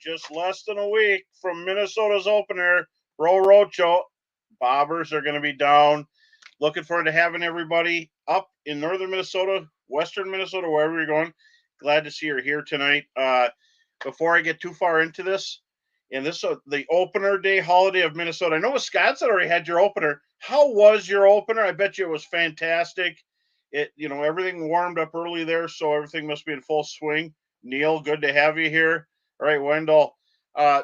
just less than a week from Minnesota's opener, Roadshow. Bobbers are going to be down. Looking forward to having everybody up in northern Minnesota, western Minnesota, wherever you're going. Glad to see you're here tonight. Before I get too far into this, and this is the opener day holiday of Minnesota. I know Wisconsin already had your opener. How was your opener? I bet you it was fantastic. Everything warmed up early there, so everything must be in full swing. Neil, good to have you here. All right, Wendell.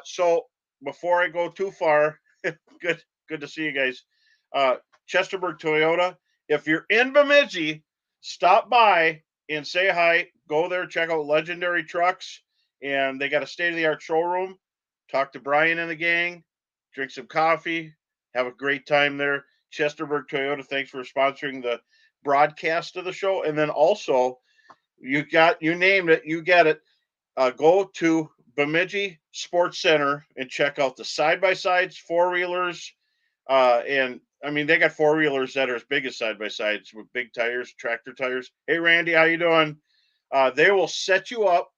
So before I go too far, good to see you guys. Chesterburg Toyota. If you're in Bemidji, stop by and say hi. Go there, check out Legendary Trucks, and they got a state-of-the-art showroom. Talk to Brian and the gang, drink some coffee, have a great time there. Chesterburg Toyota, thanks for sponsoring the broadcast of the show. And then also, you named it, you get it. Go to Bemidji Sports Center and check out the side-by-sides, four-wheelers, and I mean, they got four-wheelers that are as big as side-by-sides with big tires, tractor tires. Hey, Randy, how you doing? They will set you up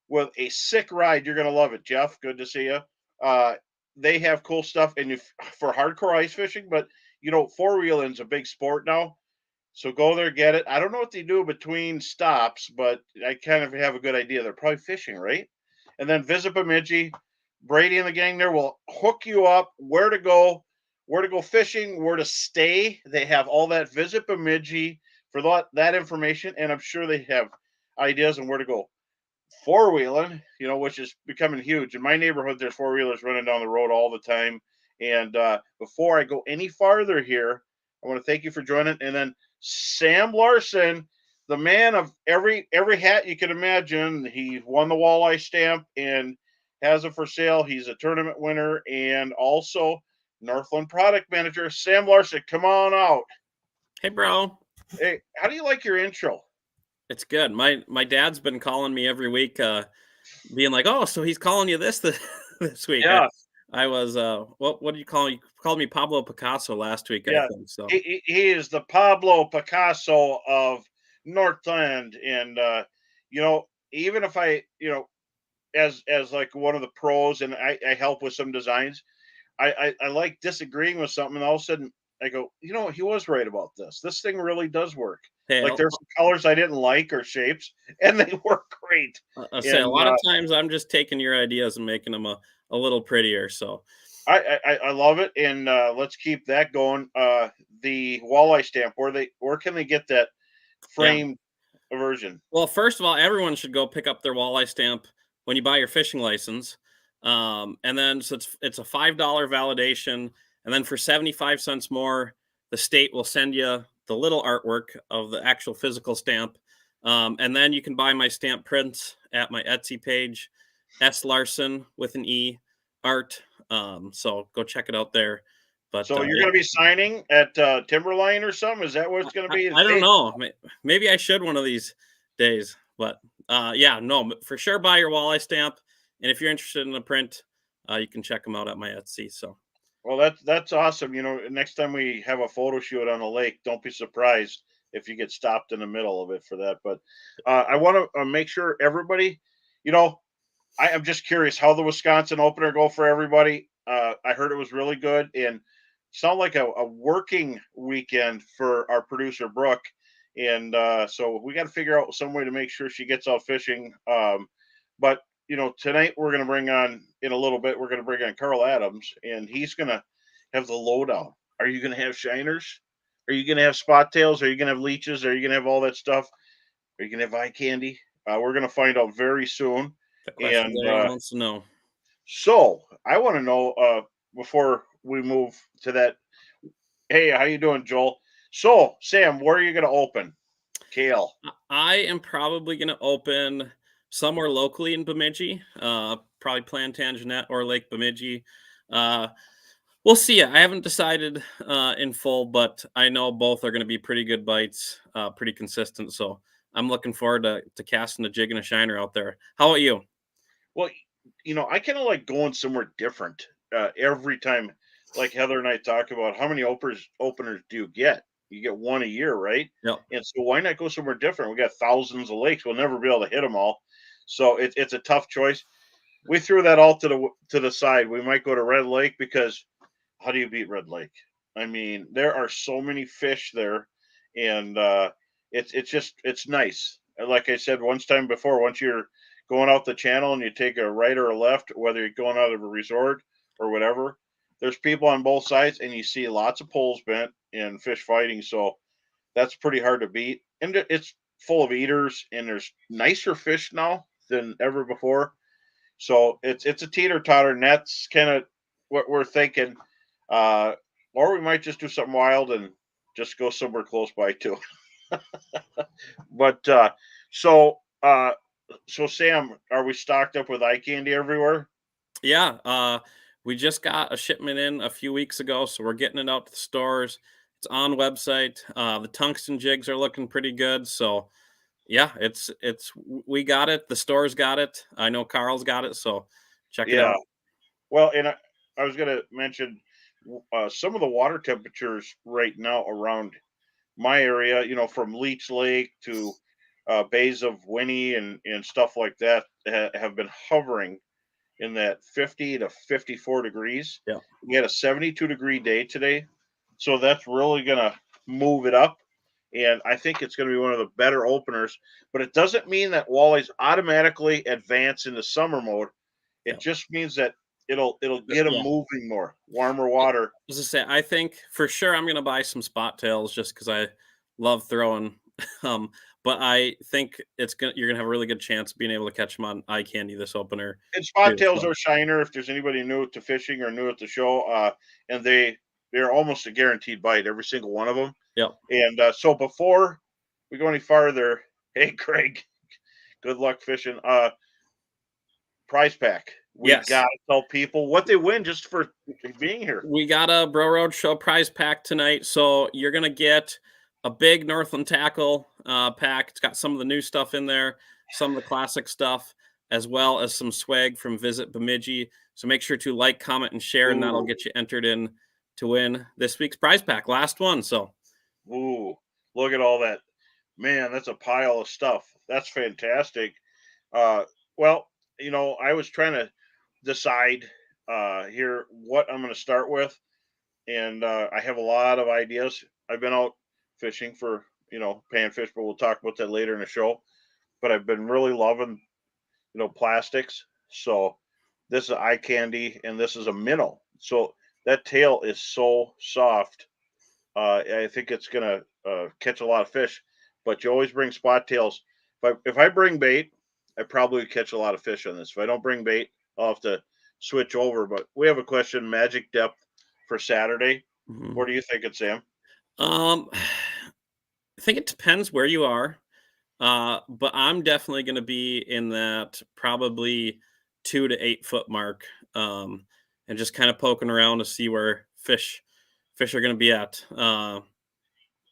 with a sick ride. You're going to love it. Jeff, good to see you. They have cool stuff and for hardcore ice fishing, but, four-wheeling is a big sport now. So go there, get it. I don't know what they do between stops, but I kind of have a good idea. They're probably fishing, right? And then visit Bemidji. Brady and the gang there will hook you up where to go fishing, where to stay. They have all that. Visit Bemidji for that information, and I'm sure they have ideas on where to go four-wheeling, which is becoming huge. In my neighborhood, there's four-wheelers running down the road all the time. And before I go any farther here, I want to thank you for joining. And then Sam Larsen, the man of every hat you can imagine. He won the walleye stamp and has it for sale. He's a tournament winner and also Northland product manager. Sam Larsen, come on out. Hey, bro. Hey, how do you like your intro? It's good. My dad's been calling me every week, being like, "Oh, so he's calling you this week." Yeah. I was what do you call me? You called me Pablo Picasso last week, yeah. I think. So he is the Pablo Picasso of Northland, and even if I as like one of the pros, and I help with some designs, I like disagreeing with something, and all of a sudden I go, he was right about this. This thing really does work. hey, Like there's some colors I didn't like or shapes, and they work great. I'll say a lot of times I'm just taking your ideas and making them a little prettier. So I love it, and let's keep that going. The walleye stamp, where can they get that framed version? Well, first of all, everyone should go pick up their walleye stamp when you buy your fishing license. And then so it's a $5 validation, and then for 75 cents more, the state will send you the little artwork of the actual physical stamp. And then you can buy my stamp prints at my Etsy page, S Larsen with an E art. So go check it out there. But so you're going to be signing at Timberline or something? Is that what it's going to be? I don't know. Maybe I should one of these days. But no, for sure buy your walleye stamp. And if you're interested in a print, you can check them out at my Etsy. So, well, that's awesome. Next time we have a photo shoot on a lake, don't be surprised if you get stopped in the middle of it for that. But I want to make sure everybody, I'm just curious how the Wisconsin opener go for everybody. I heard it was really good and sound like a working weekend for our producer Brooke. And so we got to figure out some way to make sure she gets out fishing. But tonight we're going to bring on, in a little bit, we're going to bring on Carl Adams, and he's going to have the lowdown. Are you going to have shiners? Are you going to have spot tails? Are you going to have leeches? Are you going to have all that stuff? Are you going to have eye candy? We're going to find out very soon. the question everyone wants to know. So I want to know before we move to that. Hey, how you doing, Joel? So, Sam, where are you going to open? Kale. I am probably going to open somewhere locally in Bemidji, probably Plantagenet or Lake Bemidji. We'll see. I haven't decided in full, but I know both are going to be pretty good bites, pretty consistent. So I'm looking forward to casting a jig and a shiner out there. How about you? Well, I kind of like going somewhere different every time. Like Heather and I talk about, how many openers do you get? You get one a year, right? Yep. And so why not go somewhere different? We got thousands of lakes. We'll never be able to hit them all. So it's a tough choice. we threw that all to the side. We might go to Red Lake because how do you beat Red Lake? I mean, there are so many fish there, and it's nice. And like I said once time before, once you're going out the channel and you take a right or a left, whether you're going out of a resort or whatever, there's people on both sides, and you see lots of poles bent and fish fighting. So that's pretty hard to beat, and it's full of eaters, and there's nicer fish now than ever before. So it's a teeter totter, and that's kind of what we're thinking. Uh, or we might just do something wild and just go somewhere close by too. But so so Sam, are we stocked up with eye candy everywhere? Yeah, we just got a shipment in a few weeks ago, so we're getting it out to the stores. It's on website. The tungsten jigs are looking pretty good. So yeah, it's we got it. The stores got it. I know Carl's got it. So check it Yeah. out. Well, and I was going to mention some of the water temperatures right now around my area, from Leech Lake to bays of Winnie and stuff like that have been hovering in that 50 to 54 degrees. Yeah. We had a 72-degree day today. So that's really going to move it up. And I think it's going to be one of the better openers. But it doesn't mean that walleyes automatically advance into summer mode. Yeah. It just means that it'll get them Yeah. moving more, warmer water. As I say, I think for sure I'm gonna buy some spot tails just because I love throwing. Um, but I think you're gonna have a really good chance of being able to catch them on eye candy this opener. And spot Too, tails so. are shiner if there's anybody new to fishing or new at the show. And they're almost a guaranteed bite, every single one of them. Yep. And so before we go any farther, hey Craig, good luck fishing. Prize pack. We Yes. got to tell people what they win just for being here. We got a Roadshow prize pack tonight, so you're gonna get a big Northland tackle pack. It's got some of the new stuff in there, some of the classic stuff, as well as some swag from Visit Bemidji. So make sure to like, comment, and share, and that'll get you entered in to win this week's prize pack. Last one, so. Ooh, look at all that. Man, that's a pile of stuff. That's fantastic. Well, I was trying to decide here what I'm going to start with, and I have a lot of ideas. I've been out fishing for panfish, but we'll talk about that later in the show. But I've been really loving plastics. So this is eye candy, and this is a minnow. So that tail is so soft. I think it's gonna catch a lot of fish. But you always bring spot tails. If I bring bait, I probably catch a lot of fish on this. If I don't bring bait, I'll have to switch over. But we have a question: magic depth for Saturday. Mm-hmm. What are you thinking, Sam? I think it depends where you are. But I'm definitely going to be in that probably 2 to 8 foot mark, and just kind of poking around to see where fish are going to be at.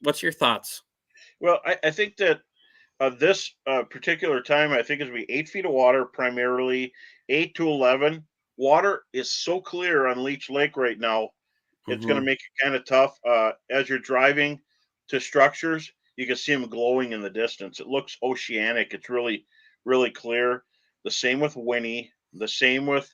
What's your thoughts? Well, I think that this particular time, I think is going to be 8 feet of water primarily, 8 to 11. Water is so clear on Leech Lake right now. It's going to Mm-hmm. make it kind of tough. As you're driving to structures, you can see them glowing in the distance. It looks oceanic. It's really, really clear. The same with Winnie. The same with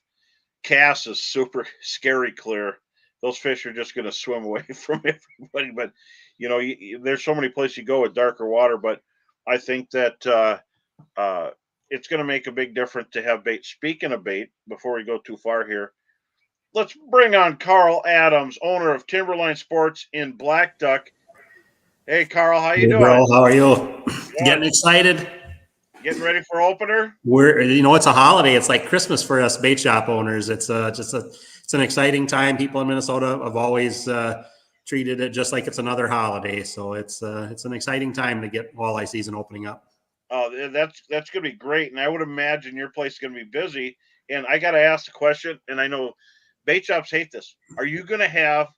Cass is super scary clear. Those fish are just going to swim away from everybody. But there's so many places you go with darker water. But I think that it's going to make a big difference to have bait. Speaking of bait, before we go too far here, let's bring on Carl Adams, owner of Timberline Sports in Black Duck. Hey, Carl, how you Hey, doing? bro, how are you? Good. Getting excited? Getting ready for opener? It's a holiday. It's like Christmas for us bait shop owners. It's an exciting time. People in Minnesota have always treated it just like it's another holiday. So it's an exciting time to get walleye season opening up. Oh, that's going to be great, and I would imagine your place is going to be busy. And I got to ask a question, and I know bait shops hate this. Are you going to have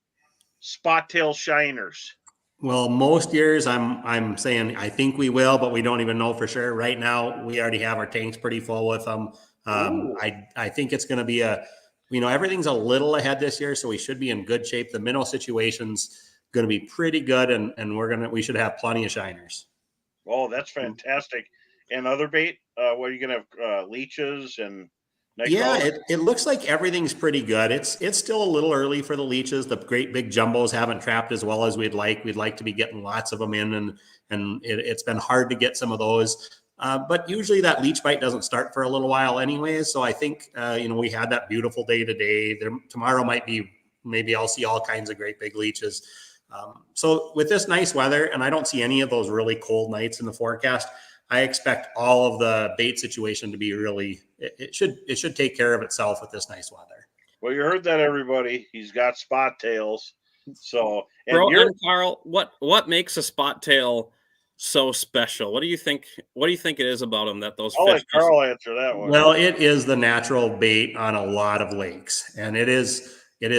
spot tail shiners? Well, most years I'm saying I think we will, but we don't even know for sure. Right now, we already have our tanks pretty full with them. I think it's going to be everything's a little ahead this year, so we should be in good shape. The minnow situation's going to be pretty good, and we should have plenty of shiners. Oh, that's fantastic. And other bait? What are you going to have? Leeches and Yeah, it looks like everything's pretty good. It's still a little early for the leeches. The great big jumbos haven't trapped as well as we'd like. We'd like to be getting lots of them in, and it's been hard to get some of those. But usually that leech bite doesn't start for a little while anyway. So I think we had that beautiful day today. Tomorrow might be, maybe I'll see all kinds of great big leeches. So with this nice weather, and I don't see any of those really cold nights in the forecast, I expect all of the bait situation to be really, it should take care of itself with this nice weather. Well, you heard that, everybody. He's got spot tails. So, and Carl, what makes a spot tail so special? What do you think it is about them that those I'll fish? let Carl answer that one. Well, it is the natural bait on a lot of lakes, and it is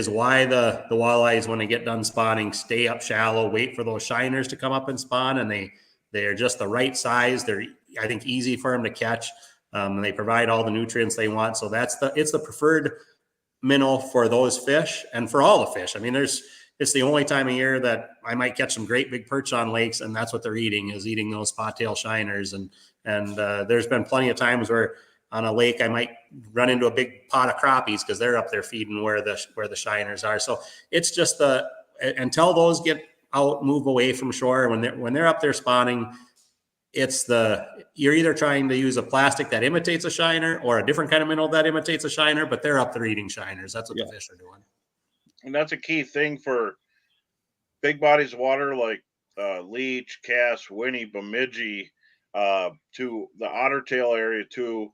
why the walleyes, when they get done spawning, stay up shallow, wait for those shiners to come up and spawn, and they're just the right size. They're, I think, easy for them to catch. And they provide all the nutrients they want. So it's the preferred minnow for those fish and for all the fish. I mean, it's the only time of year that I might catch some great big perch on lakes, and that's what they're eating those spot tail shiners. And there's been plenty of times where on a lake I might run into a big pot of crappies because they're up there feeding where the shiners are. So it's just until those get out, move away from shore, when they're up there spawning, you're either trying to use a plastic that imitates a shiner or a different kind of minnow that imitates a shiner, but they're up there eating shiners. That's what the fish are doing. And that's a key thing for big bodies of water like leech, cass, winnie, bemidji, to the ottertail area, to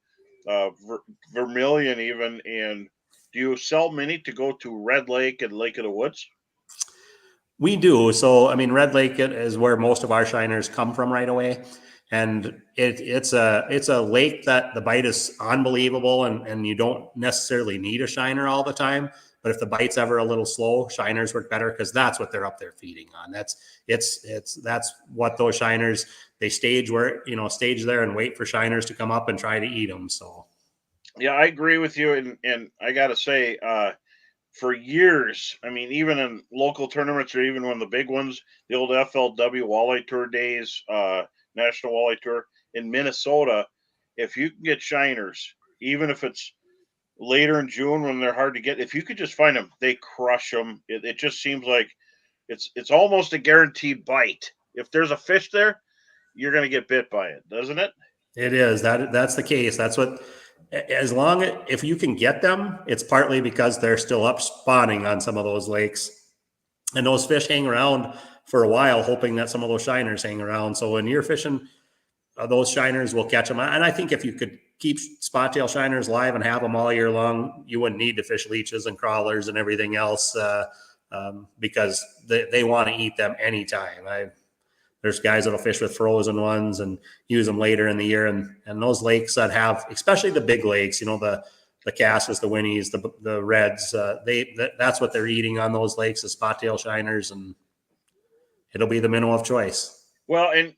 vermilion even. And do you sell many to go to Red Lake and Lake of the Woods? We do. So, I mean, Red Lake is where most of our shiners come from right away. And it's a lake that the bite is unbelievable, and you don't necessarily need a shiner all the time. But if the bite's ever a little slow, shiners work better because that's what they're up there feeding on. That's what those shiners, they stage there and wait for shiners to come up and try to eat them. So, yeah, I agree with you, and I got to say, for years, I mean, even in local tournaments or even when the big ones, the old FLW Walleye Tour days, National Walleye Tour in Minnesota, if you can get shiners, even if it's later in June when they're hard to get, if you could just find them, they crush them. It just seems like it's almost a guaranteed bite. If there's a fish there, you're going to get bit by it, doesn't it? It is. That's the case. That's what, if you can get them, it's partly because they're still up spawning on some of those lakes, and those fish hang around for a while, hoping that some of those shiners hang around. So when you're fishing, those shiners will catch them. And I think if you could keep spot tail shiners live and have them all year long, you wouldn't need to fish leeches and crawlers and everything else, because they want to eat them anytime. There's guys that'll fish with frozen ones and use them later in the year. And those lakes that have, especially the big lakes, the casses, the winnies, the reds, that's what they're eating on those lakes, is spot tail shiners, and it'll be the minnow of choice. Well, and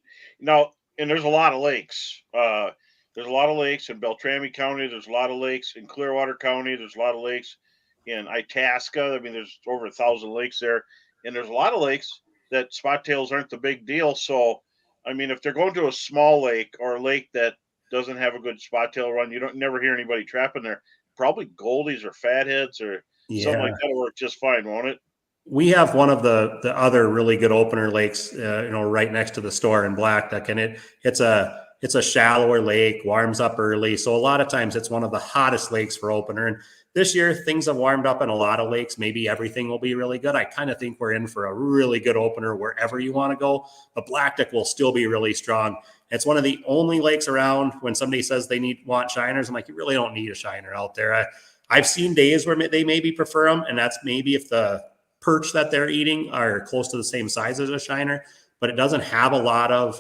there's a lot of lakes. There's a lot of lakes in Beltrami County. There's a lot of lakes in Clearwater County. There's a lot of lakes in Itasca. I mean, there's over 1,000 lakes there, and there's a lot of lakes that spot tails aren't the big deal. So, I mean, if they're going to a small lake or a lake that doesn't have a good spot tail run, you don't never hear anybody trapping there. Probably goldies or fatheads or something like that will work just fine, won't it? We have one of the other really good opener lakes, right next to the store in Black Duck, and it's a shallower lake, warms up early. So a lot of times it's one of the hottest lakes for opener. And this year things have warmed up in a lot of lakes. Maybe everything will be really good. I kind of think we're in for a really good opener wherever you want to go. But Black Duck will still be really strong. It's one of the only lakes around when somebody says they want shiners. I'm like, you really don't need a shiner out there. I've seen days where they maybe prefer them, and that's maybe if the perch that they're eating are close to the same size as a shiner, but it doesn't have a lot of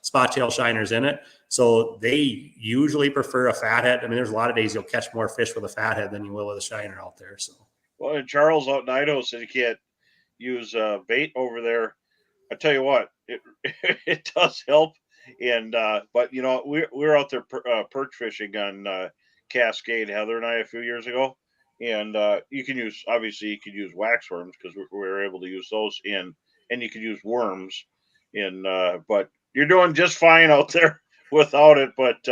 spot tail shiners in it. So they usually prefer a fathead. I mean, there's a lot of days you'll catch more fish with a fathead than you will with a shiner out there. So, well, and Charles out in Idaho said you can't use bait over there. I tell you what, it does help. And but we're out there perch fishing on Cascade, Heather and I, a few years ago, and you can use wax worms because we were able to use those and you can use worms in, but you're doing just fine out there without it. But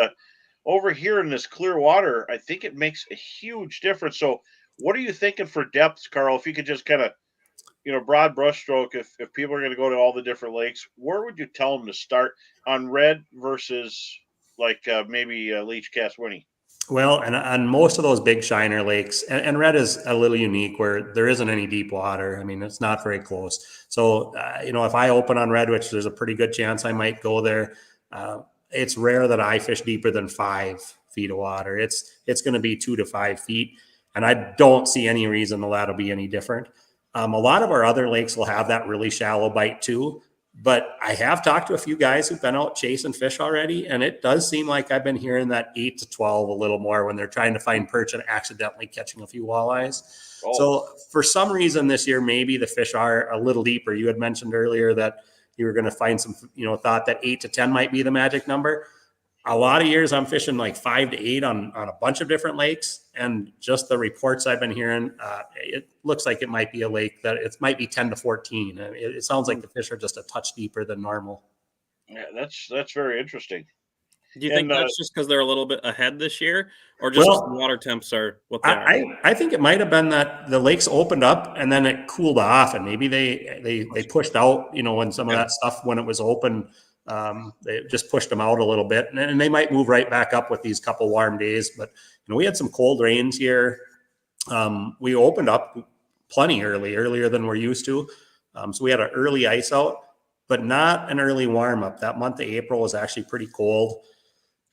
over here in this clear water, I think it makes a huge difference. So, what are you thinking for depths, Carl? If you could just kind of, broad brushstroke, if people are going to go to all the different lakes, where would you tell them to start on red versus like maybe Leech Cast Winnie? Well, and on most of those big shiner lakes, and red is a little unique where there isn't any deep water. I mean, it's not very close. So, if I open on red, which there's a pretty good chance I might go there, it's rare that I fish deeper than 5 feet of water. It's going to be 2 to 5 feet, and I don't see any reason that'll be any different. A lot of our other lakes will have that really shallow bite too. But I have talked to a few guys who've been out chasing fish already, and it does seem like I've been hearing that 8 to 12 a little more when they're trying to find perch and accidentally catching a few walleyes. Oh. So for some reason this year, maybe the fish are a little deeper. You had mentioned earlier that you were going to find some, thought that 8 to 10 might be the magic number. A lot of years I'm fishing like 5 to 8 on a bunch of different lakes, and just the reports I've been hearing, it looks like it might be a lake that it might be 10 to 14. It sounds like the fish are just a touch deeper than normal. Yeah, that's very interesting. Do you think that's just because they're a little bit ahead this year, or just the water temps are what they are? I think it might have been that the lakes opened up and then it cooled off, and maybe they pushed out, when some of that stuff, when it was open, they just pushed them out a little bit, and they might move right back up with these couple warm days. But we had some cold rains here. We opened up plenty earlier than we're used to, so we had an early ice out, but not an early warm up. That month of April was actually pretty cold.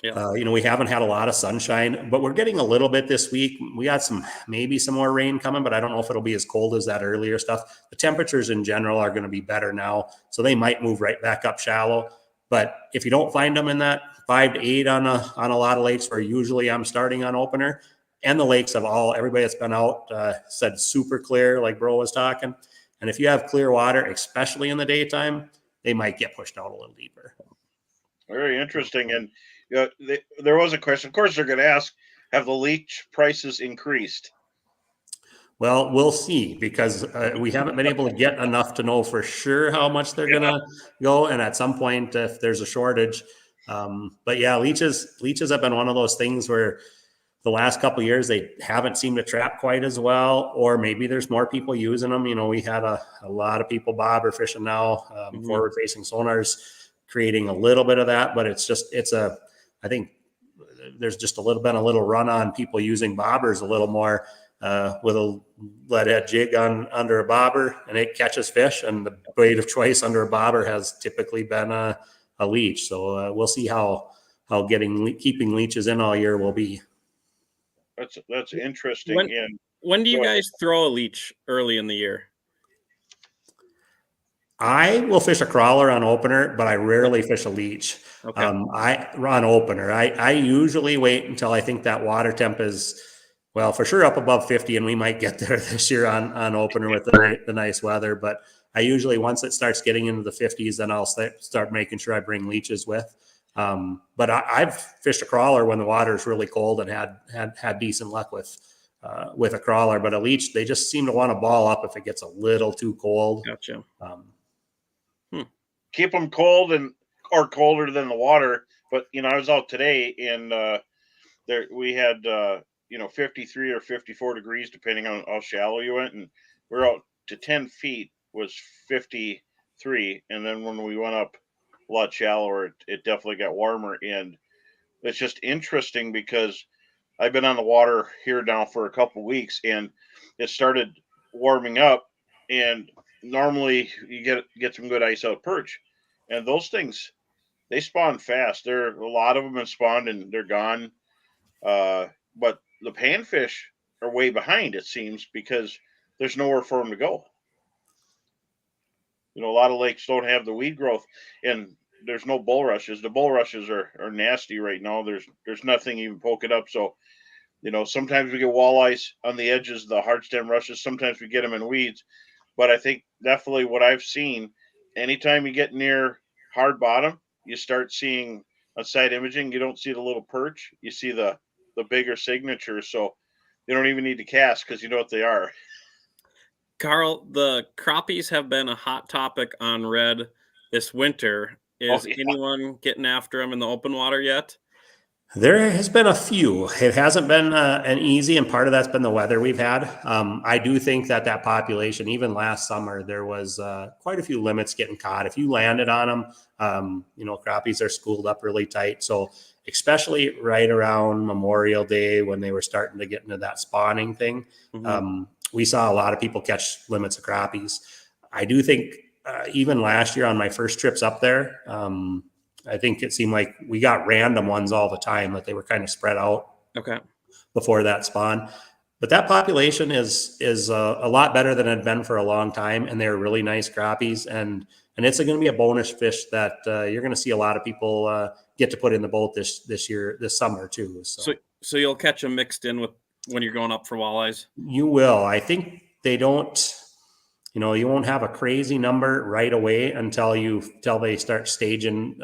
Yeah. We haven't had a lot of sunshine, but we're getting a little bit this week. We got maybe some more rain coming, but I don't know if it'll be as cold as that earlier stuff. The temperatures in general are going to be better now, so they might move right back up shallow. But if you don't find them in that 5 to 8 on a lot of lakes where usually I'm starting on opener, and the lakes have everybody that's been out said super clear, like Bro was talking. And if you have clear water, especially in the daytime, they might get pushed out a little deeper. Very interesting. And there was a question. Of course, they're going to ask, have the leech prices increased? Well, we'll see, because we haven't been able to get enough to know for sure how much they're going to go. And at some point, if there's a shortage, but yeah, leeches have been one of those things where the last couple of years, they haven't seemed to trap quite as well, or maybe there's more people using them. We had a lot of people bobber fishing now, forward facing sonars, creating a little bit of that, but I think there's just been a little run on people using bobbers a little more, with a lead head jig under a bobber, and it catches fish, and the bait of choice under a bobber has typically been a leech. So we'll see how keeping leeches in all year will be. That's interesting. When do you guys throw a leech early in the year? I will fish a crawler on opener, but I rarely fish a leech. Okay. I run opener. I usually wait until I think that water temp is, well, for sure up above 50, and we might get there this year on opener with the nice weather. But I usually, once it starts getting into the 50s, then I'll start making sure I bring leeches with. But I've fished a crawler when the water is really cold and had decent luck with a crawler. But a leech, they just seem to want to ball up if it gets a little too cold. Gotcha. Keep them cold or colder than the water. But I was out today, and there we had 53 or 54 degrees depending on how shallow you went, and we're out to 10 feet was 53, and then when we went up a lot shallower, it definitely got warmer. And it's just interesting because I've been on the water here now for a couple weeks, and it started warming up, and normally you get some good ice out perch, and those things, they spawn fast. A lot of them have spawned and they're gone, but the panfish are way behind, it seems, because there's nowhere for them to go. A lot of lakes don't have the weed growth, and there's no bulrushes. The bulrushes are nasty right now. There's nothing even poking up. So, sometimes we get walleyes on the edges of the hard stem rushes. Sometimes we get them in weeds. But I think definitely what I've seen, anytime you get near hard bottom, you start seeing on side imaging, you don't see the little perch. You see the bigger signature. So you don't even need to cast because you know what they are. Carl, the crappies have been a hot topic on red this winter. Is anyone getting after them in the open water yet? There has been a few. It hasn't been an easy, and part of that's been the weather we've had. I do think that population, even last summer, there was quite a few limits getting caught. If you landed on them, crappies are schooled up really tight. So especially right around Memorial Day when they were starting to get into that spawning thing, we saw a lot of people catch limits of crappies. I do think even last year on my first trips up there, I think it seemed like we got random ones all the time, that they were kind of spread out before that spawn. But that population is a lot better than it had been for a long time, and they're really nice crappies, and it's going to be a bonus fish that you're going to see a lot of people get to put in the boat this summer too. So you'll catch them mixed in with when you're going up for walleyes. You will. I think they don't. You won't have a crazy number right away until they start staging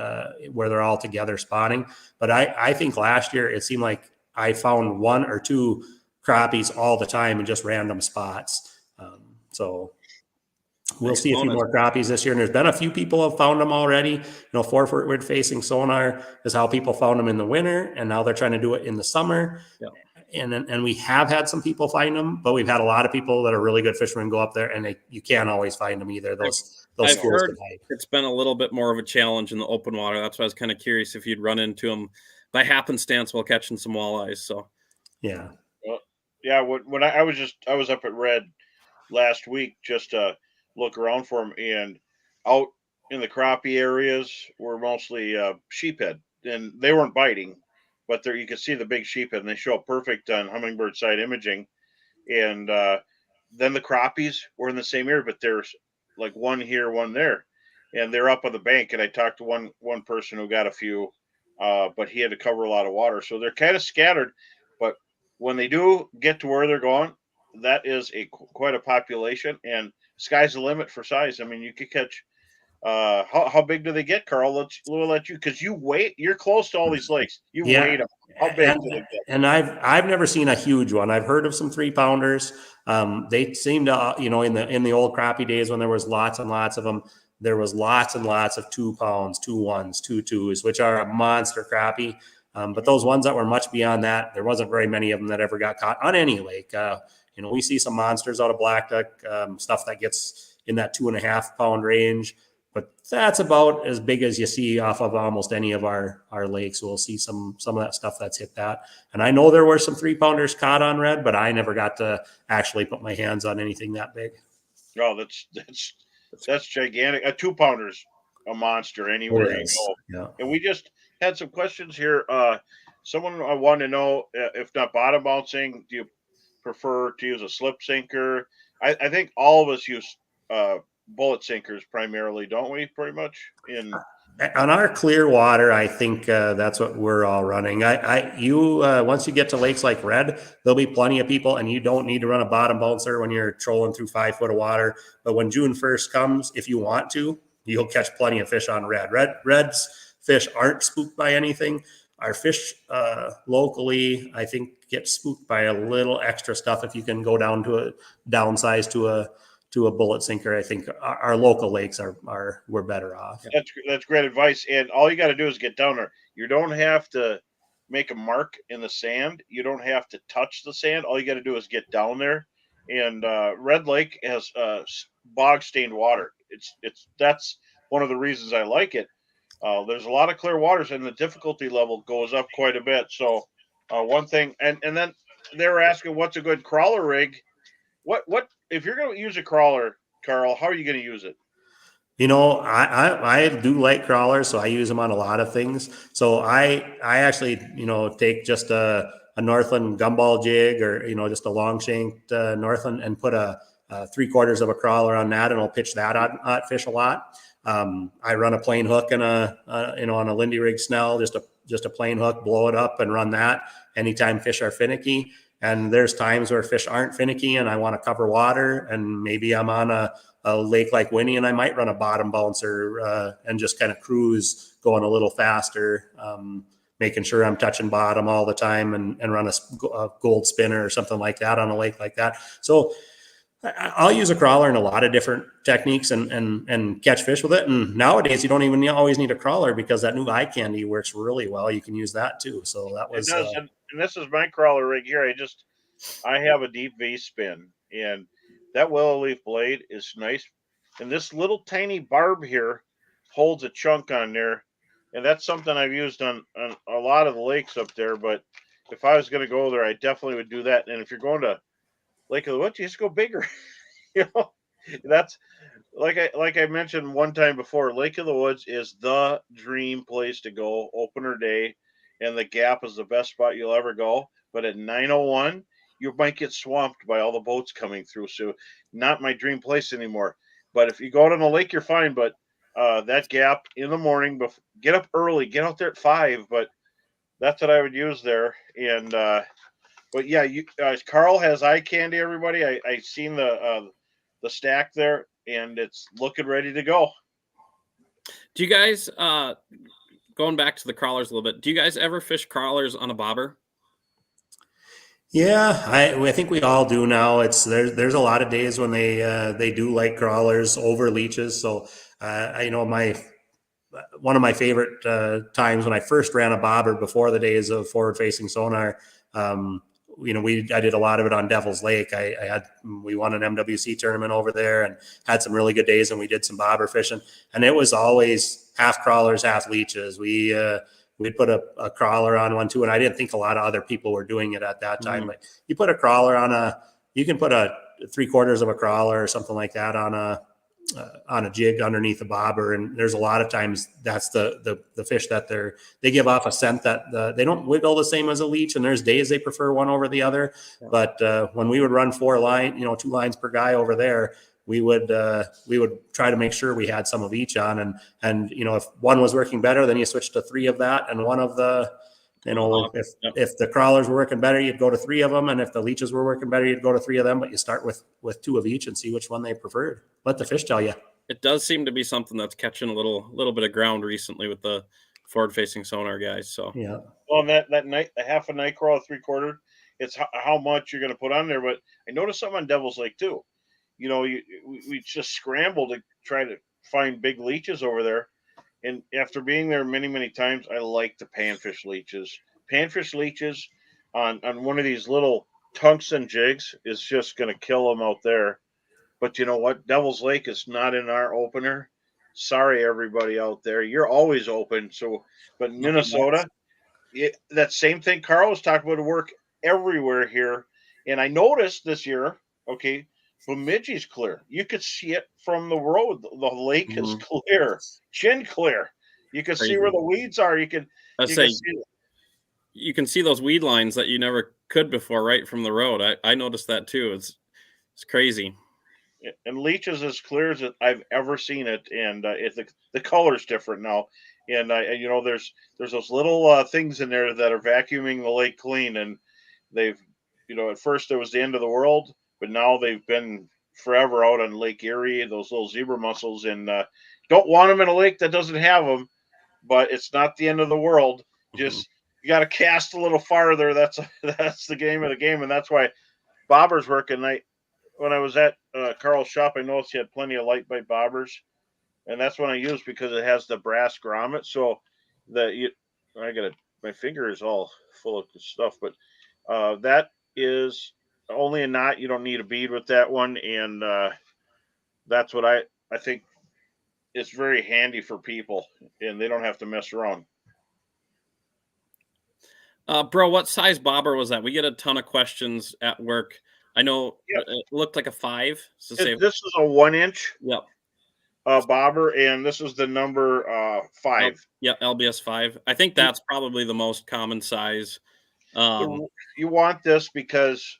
where they're all together spawning. But I think last year it seemed like I found one or two crappies all the time in just random spots. So we'll see a few more crappies this year. And there's been a few people have found them already. 4-foot facing sonar is how people found them in the winter, and now they're trying to do it in the summer. Yeah. And we have had some people find them, but we've had a lot of people that are really good fishermen go up there, and you can't always find them either. I've heard it's been a little bit more of a challenge in the open water. That's why I was kind of curious if you'd run into them by happenstance while catching some walleyes. So, yeah. Well, yeah. When I was up at Red last week just to look around for them, and out in the crappie areas were mostly sheephead, and they weren't biting. But there you can see the big sheephead, and they show up perfect on Humminbird side imaging. And then the crappies were in the same area, but there's like one here, one there, and they're up on the bank. And I talked to one person who got a few, but he had to cover a lot of water, so they're kind of scattered. But when they do get to where they're going, that is quite a population, and sky's the limit for size. I mean, you could catch. How big do they get, Carl? We'll let you, because you're close to all these lakes. You weighed them. How big do they get? And I've never seen a huge one. I've heard of some 3-pounders. They seem to, in the old crappie days when there was lots and lots of them, there was lots and lots of 2 pounds, 2 1s, 2 2s, which are a monster crappie. But those ones that were much beyond that, there wasn't very many of them that ever got caught on any lake. We see some monsters out of Black Duck, stuff that gets in that 2.5 pound range. But that's about as big as you see off of almost any of our lakes. We'll see some of that stuff that's hit that. And I know there were some 3-pounders caught on Red, but I never got to actually put my hands on anything that big. Oh, that's gigantic. A 2-pounder's a monster anywhere you go. Yeah. And we just had some questions here. Someone wanted to know, if not bottom bouncing, do you prefer to use a slip sinker? I think all of us use bullet sinkers primarily, don't we? Pretty much on our clear water, I think that's what we're all running. Once you get to lakes like Red, there'll be plenty of people, and you don't need to run a bottom bouncer when you're trolling through 5 foot of water. But when June 1st comes, if you want to, you'll catch plenty of fish on Red. Red's fish aren't spooked by anything. Our fish locally, I think, get spooked by a little extra stuff. If you can go down to a downsize to a bullet sinker, I think our local lakes we're better off. That's great advice. And all you got to do is get down there. You don't have to make a mark in the sand. You don't have to touch the sand. All you got to do is get down there. And Red Lake has bog stained water. That's one of the reasons I like it. There's a lot of clear waters, and the difficulty level goes up quite a bit. So one thing, and then they were asking, what's a good crawler rig? What if you're going to use a crawler, Carl? How are you going to use it? I do like crawlers, so I use them on a lot of things. So I actually take just a Northland gumball jig, or just a long shanked Northland, and put a 3/4 of a crawler on that, and I'll pitch that on fish a lot. I run a plain hook and on a Lindy rig snell, just a plain hook, blow it up and run that anytime fish are finicky. And there's times where fish aren't finicky and I want to cover water, and maybe I'm on a lake like Winnie and I might run a bottom bouncer and just kind of cruise, going a little faster, making sure I'm touching bottom all the time, and run a gold spinner or something like that on a lake like that. So I'll use a crawler in a lot of different techniques and catch fish with it. And nowadays you don't even always need a crawler because that new eye candy works really well. You can use that too. So that It was, does, and this is my crawler rig here. I have a deep V spin, and that willow leaf blade is nice. And this little tiny barb here holds a chunk on there, and that's something I've used on a lot of the lakes up there. But if I was going to go there, I definitely would do that. And if you're going to Lake of the Woods, you just go bigger. you know, that's like I mentioned one time before. Lake of the Woods is the dream place to go opener day, and the Gap is the best spot you'll ever go. But at 9:01, you might get swamped by all the boats coming through. So, not my dream place anymore. But if you go out on the lake, you're fine. But that Gap in the morning, get up early, get out there at 5. But that's what I would use there. And but yeah, Carl has eye candy. Everybody, I seen the stack there, and it's looking ready to go. Do you guys going back to the crawlers a little bit? Do you guys ever fish crawlers on a bobber? yeah, I think we all do now. There's a lot of days when they do like crawlers over leeches. So one of my favorite times when I first ran a bobber before the days of forward facing sonar. I did a lot of it on Devil's Lake. We won an MWC tournament over there and had some really good days, and we did some bobber fishing, and it was always half crawlers, half leeches. We'd put a crawler on one too, and I didn't think a lot of other people were doing it at that time. But you put a crawler you can put a 3/4 of a crawler or something like that on a jig underneath a bobber, and there's a lot of times that's the fish that they give off a scent that they don't wiggle the same as a leech, and there's days they prefer one over the other. Yeah. But when we would run 2 lines per guy over there, we would try to make sure we had some of each on, and if one was working better, then you switch to 3 of that, and one of the if the crawlers were working better, you'd go to 3 of them, and if the leeches were working better, you'd go to 3 of them. But you start with 2 of each and see which one they preferred. Let the fish tell you. It does seem to be something that's catching a little bit of ground recently with the forward-facing sonar guys. So yeah. Well, that night, a half a night crawl, 3/4. It's how much you're going to put on there. But I noticed something on Devil's Lake too. We just scrambled to try to find big leeches over there. And after being there many, many times, I like the panfish leeches. Panfish leeches on one of these little tungsten jigs is just going to kill them out there. But you know what? Devil's Lake is not in our opener. Sorry, everybody out there. You're always open. So, but Minnesota, that same thing Carl was talking about, to work everywhere here. And I noticed this year, okay, Bemidji's clear. You could see it from the road. The lake is clear, chin clear. You can see where the weeds are. You can see those weed lines that you never could before, right from the road. I noticed that too. It's crazy. And leeches as clear as I've ever seen it, and the color's different now. And there's those little things in there that are vacuuming the lake clean, and they've at first it was the end of the world. But now they've been forever out on Lake Erie, those little zebra mussels, and don't want them in a lake that doesn't have them, but it's not the end of the world. Just you got to cast a little farther. That's the game of the game, and that's why bobbers work. And when I was at Carl's shop, I noticed he had plenty of light bite bobbers, and that's when I used because it has the brass grommet. So my finger is all full of stuff, but that is only a knot. You don't need a bead with that one, and that's what I think is very handy for people, and they don't have to mess around. Bro, what size bobber was that? We get a ton of questions at work. I know it looked like a 5. This is a 1-inch. Yep. Bobber, and this is the number 5. Yeah, LBS 5. I think that's probably the most common size. You want this because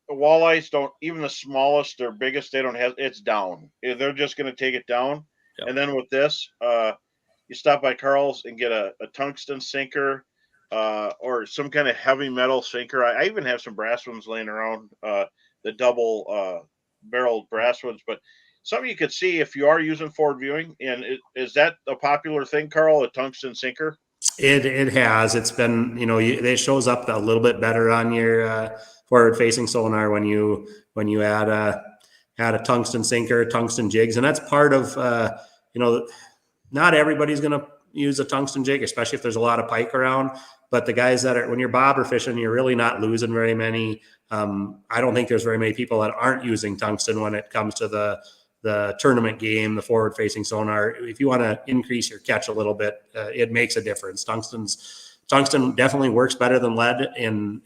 walleyes don't, even the smallest or biggest, they don't have, it's down. They're just going to take it down. Yep. And then with this, you stop by Carl's and get a tungsten sinker or some kind of heavy metal sinker. I even have some brass ones laying around, the double barreled brass ones, but something you could see if you are using forward viewing. And is that a popular thing, Carl, a tungsten sinker? It has. It's been, it shows up a little bit better on your forward facing sonar when you add had a tungsten sinker, tungsten jigs, and that's part of, not everybody's going to use a tungsten jig, especially if there's a lot of pike around. But the guys that are, when you're bobber fishing, you're really not losing very many. I don't think there's very many people that aren't using tungsten when it comes to the tournament game, the forward-facing sonar. If you want to increase your catch a little bit, it makes a difference. Tungsten definitely works better than lead in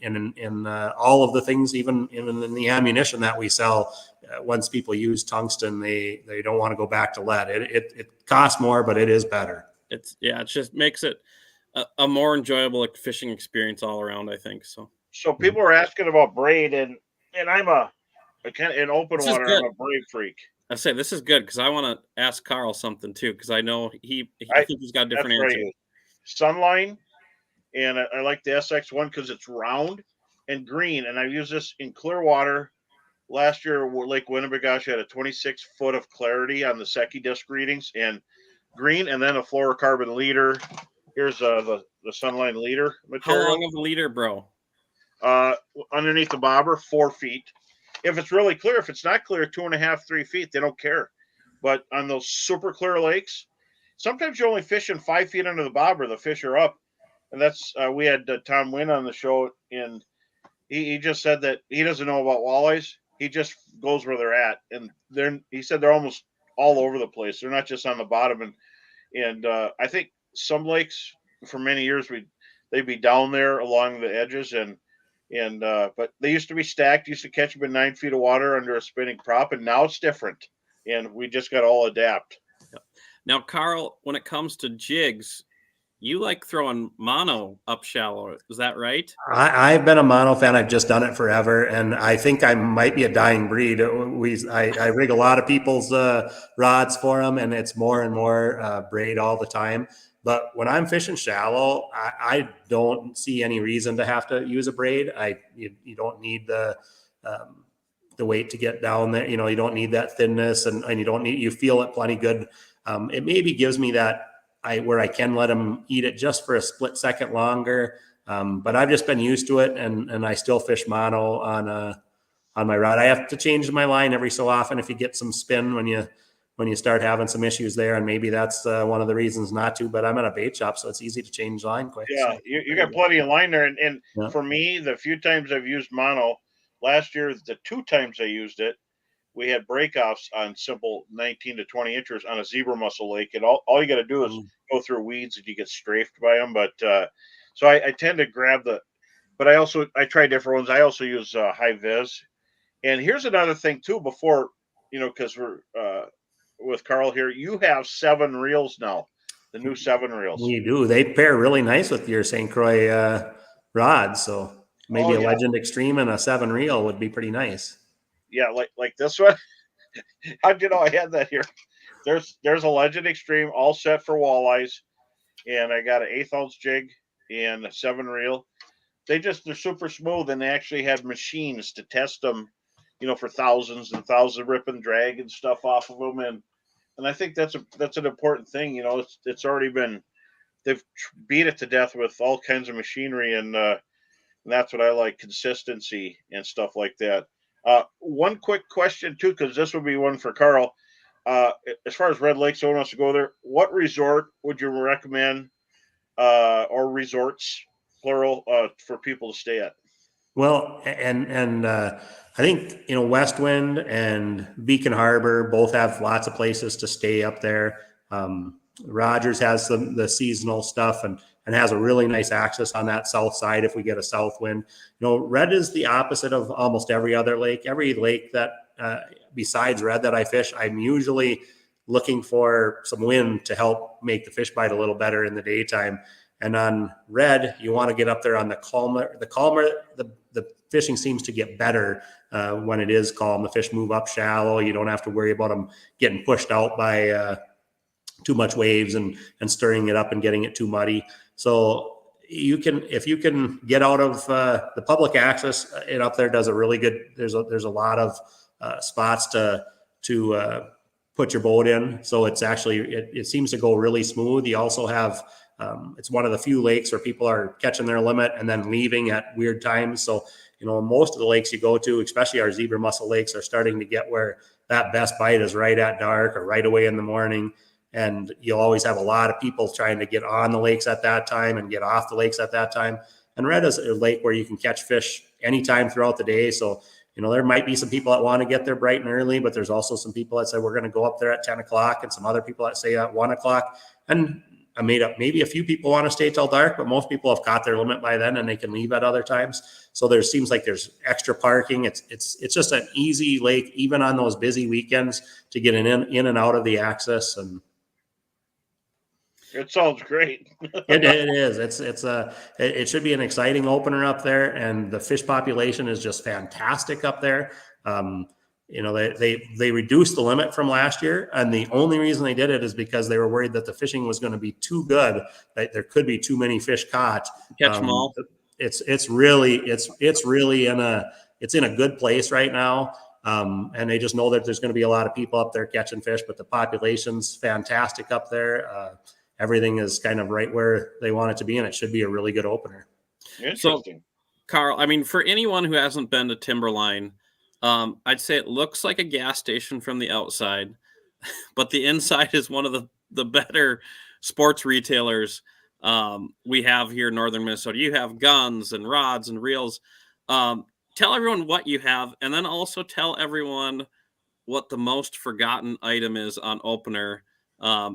all of the things, even in the ammunition that we sell. Once people use tungsten, they don't want to go back to lead. It costs more, but it is better. It just makes it a more enjoyable fishing experience all around, I think. So people are asking about braid, and I'm in open water. I'm a braid freak. I say this is good because I want to ask Carl something too, because I know I think he's got a different answer. Right. Sunline, and I like the SX1 because it's round and green, and I use this in clear water. Last year, Lake Winnebagosh had a 26 foot of clarity on the Secchi disc readings, and green, and then a fluorocarbon leader. Here's the Sunline leader material. How long of a leader, bro? Underneath the bobber, 4 feet. If it's really clear, if it's not clear, 2.5, 3 feet, they don't care. But on those super clear lakes, sometimes you're only fishing 5 feet under the bobber. The fish are up, and that's we had Tom Wynn on the show, and he just said that he doesn't know about walleyes. He just goes where they're at, and he said they're almost all over the place. They're not just on the bottom, and I think some lakes for many years they'd be down there along the edges, but they used to be stacked. Used to catch them in 9 feet of water under a spinning prop, and now it's different, and we just got to all adapt. Now, Carl, when it comes to jigs, you like throwing mono up shallow. Is that right? I've been a mono fan. I've just done it forever, and I think I might be a dying breed. I rig a lot of people's rods for them, and it's more and more braid all the time. But when I'm fishing shallow, I don't see any reason to have to use a braid. You don't need the weight to get down there. You don't need that thinness, and you feel it plenty good. It maybe gives me that where I can let them eat it just for a split second longer. But I've just been used to it, and I still fish mono on my rod. I have to change my line every so often if you get some spin when you start having some issues there, and maybe that's one of the reasons not to. But I'm at a bait shop, so it's easy to change line quick. Yeah, so you got plenty of line there, and yeah. For me, the few times I've used mono, last year the 2 times I used it, we had breakoffs on simple 19 to 20 inches on a zebra mussel lake, and all you got to do is go through weeds and you get strafed by them. But so I tend to grab but I try different ones. I also use high vis. And here's another thing too, before because we're with Carl here, you have 7 reels now, the new 7 reels. We do. They pair really nice with your St. Croix rods, so maybe a Legend Extreme and a 7 reel would be pretty nice. Yeah, like this one. How'd you know I had that here? There's a Legend Extreme all set for walleyes, and I got an 1/8 ounce jig and a 7 reel. They're super smooth, and they actually had machines to test them, for thousands and thousands of rip and drag and stuff off of them, and I think that's an important thing. It's already been, they've beat it to death with all kinds of machinery, and that's what I like, consistency and stuff like that. One quick question too, because this would be one for Carl. As far as Red Lake, someone wants to go there, what resort would you recommend, or resorts, plural, for people to stay at? Well, and I think, Westwind and Beacon Harbor both have lots of places to stay up there. Rogers has the seasonal stuff and has a really nice access on that south side if we get a south wind. Red is the opposite of almost every other lake. Every lake that besides Red that I fish, I'm usually looking for some wind to help make the fish bite a little better in the daytime. And on Red, you want to get up there on the calmer. The fishing seems to get better when it is calm. The fish move up shallow. You don't have to worry about them getting pushed out by too much waves and stirring it up and getting it too muddy. So if you can get out of the public access, it up there does a really good. There's a lot of spots to put your boat in. So it's actually it seems to go really smooth. You also have it's one of the few lakes where people are catching their limit and then leaving at weird times. So most of the lakes you go to, especially our zebra mussel lakes, are starting to get where that best bite is right at dark or right away in the morning. And you'll always have a lot of people trying to get on the lakes at that time and get off the lakes at that time. And Red is a lake where you can catch fish anytime throughout the day. So, there might be some people that want to get there bright and early, but there's also some people that say we're going to go up there at 10 o'clock and some other people that say at 1 o'clock. And I made up, maybe a few people want to stay till dark, but most people have caught their limit by then and they can leave at other times. So there seems like there's extra parking. It's just an easy lake, even on those busy weekends, to get in and out of the access. And it sounds great. it is. It should be an exciting opener up there, and the fish population is just fantastic up there. They reduced the limit from last year, and the only reason they did it is because they were worried that the fishing was going to be too good, that there could be too many fish caught. Catch them all. It's really in a good place right now. And they just know that there's going to be a lot of people up there catching fish, but the population's fantastic up there. Everything is kind of right where they want it to be, and it should be a really good opener. Interesting. So, Carl, I mean, for anyone who hasn't been to Timberline, I'd say it looks like a gas station from the outside, but the inside is one of the better sports retailers we have here in northern Minnesota. You have guns and rods and reels. Tell everyone what you have, and then also tell everyone what the most forgotten item is on opener.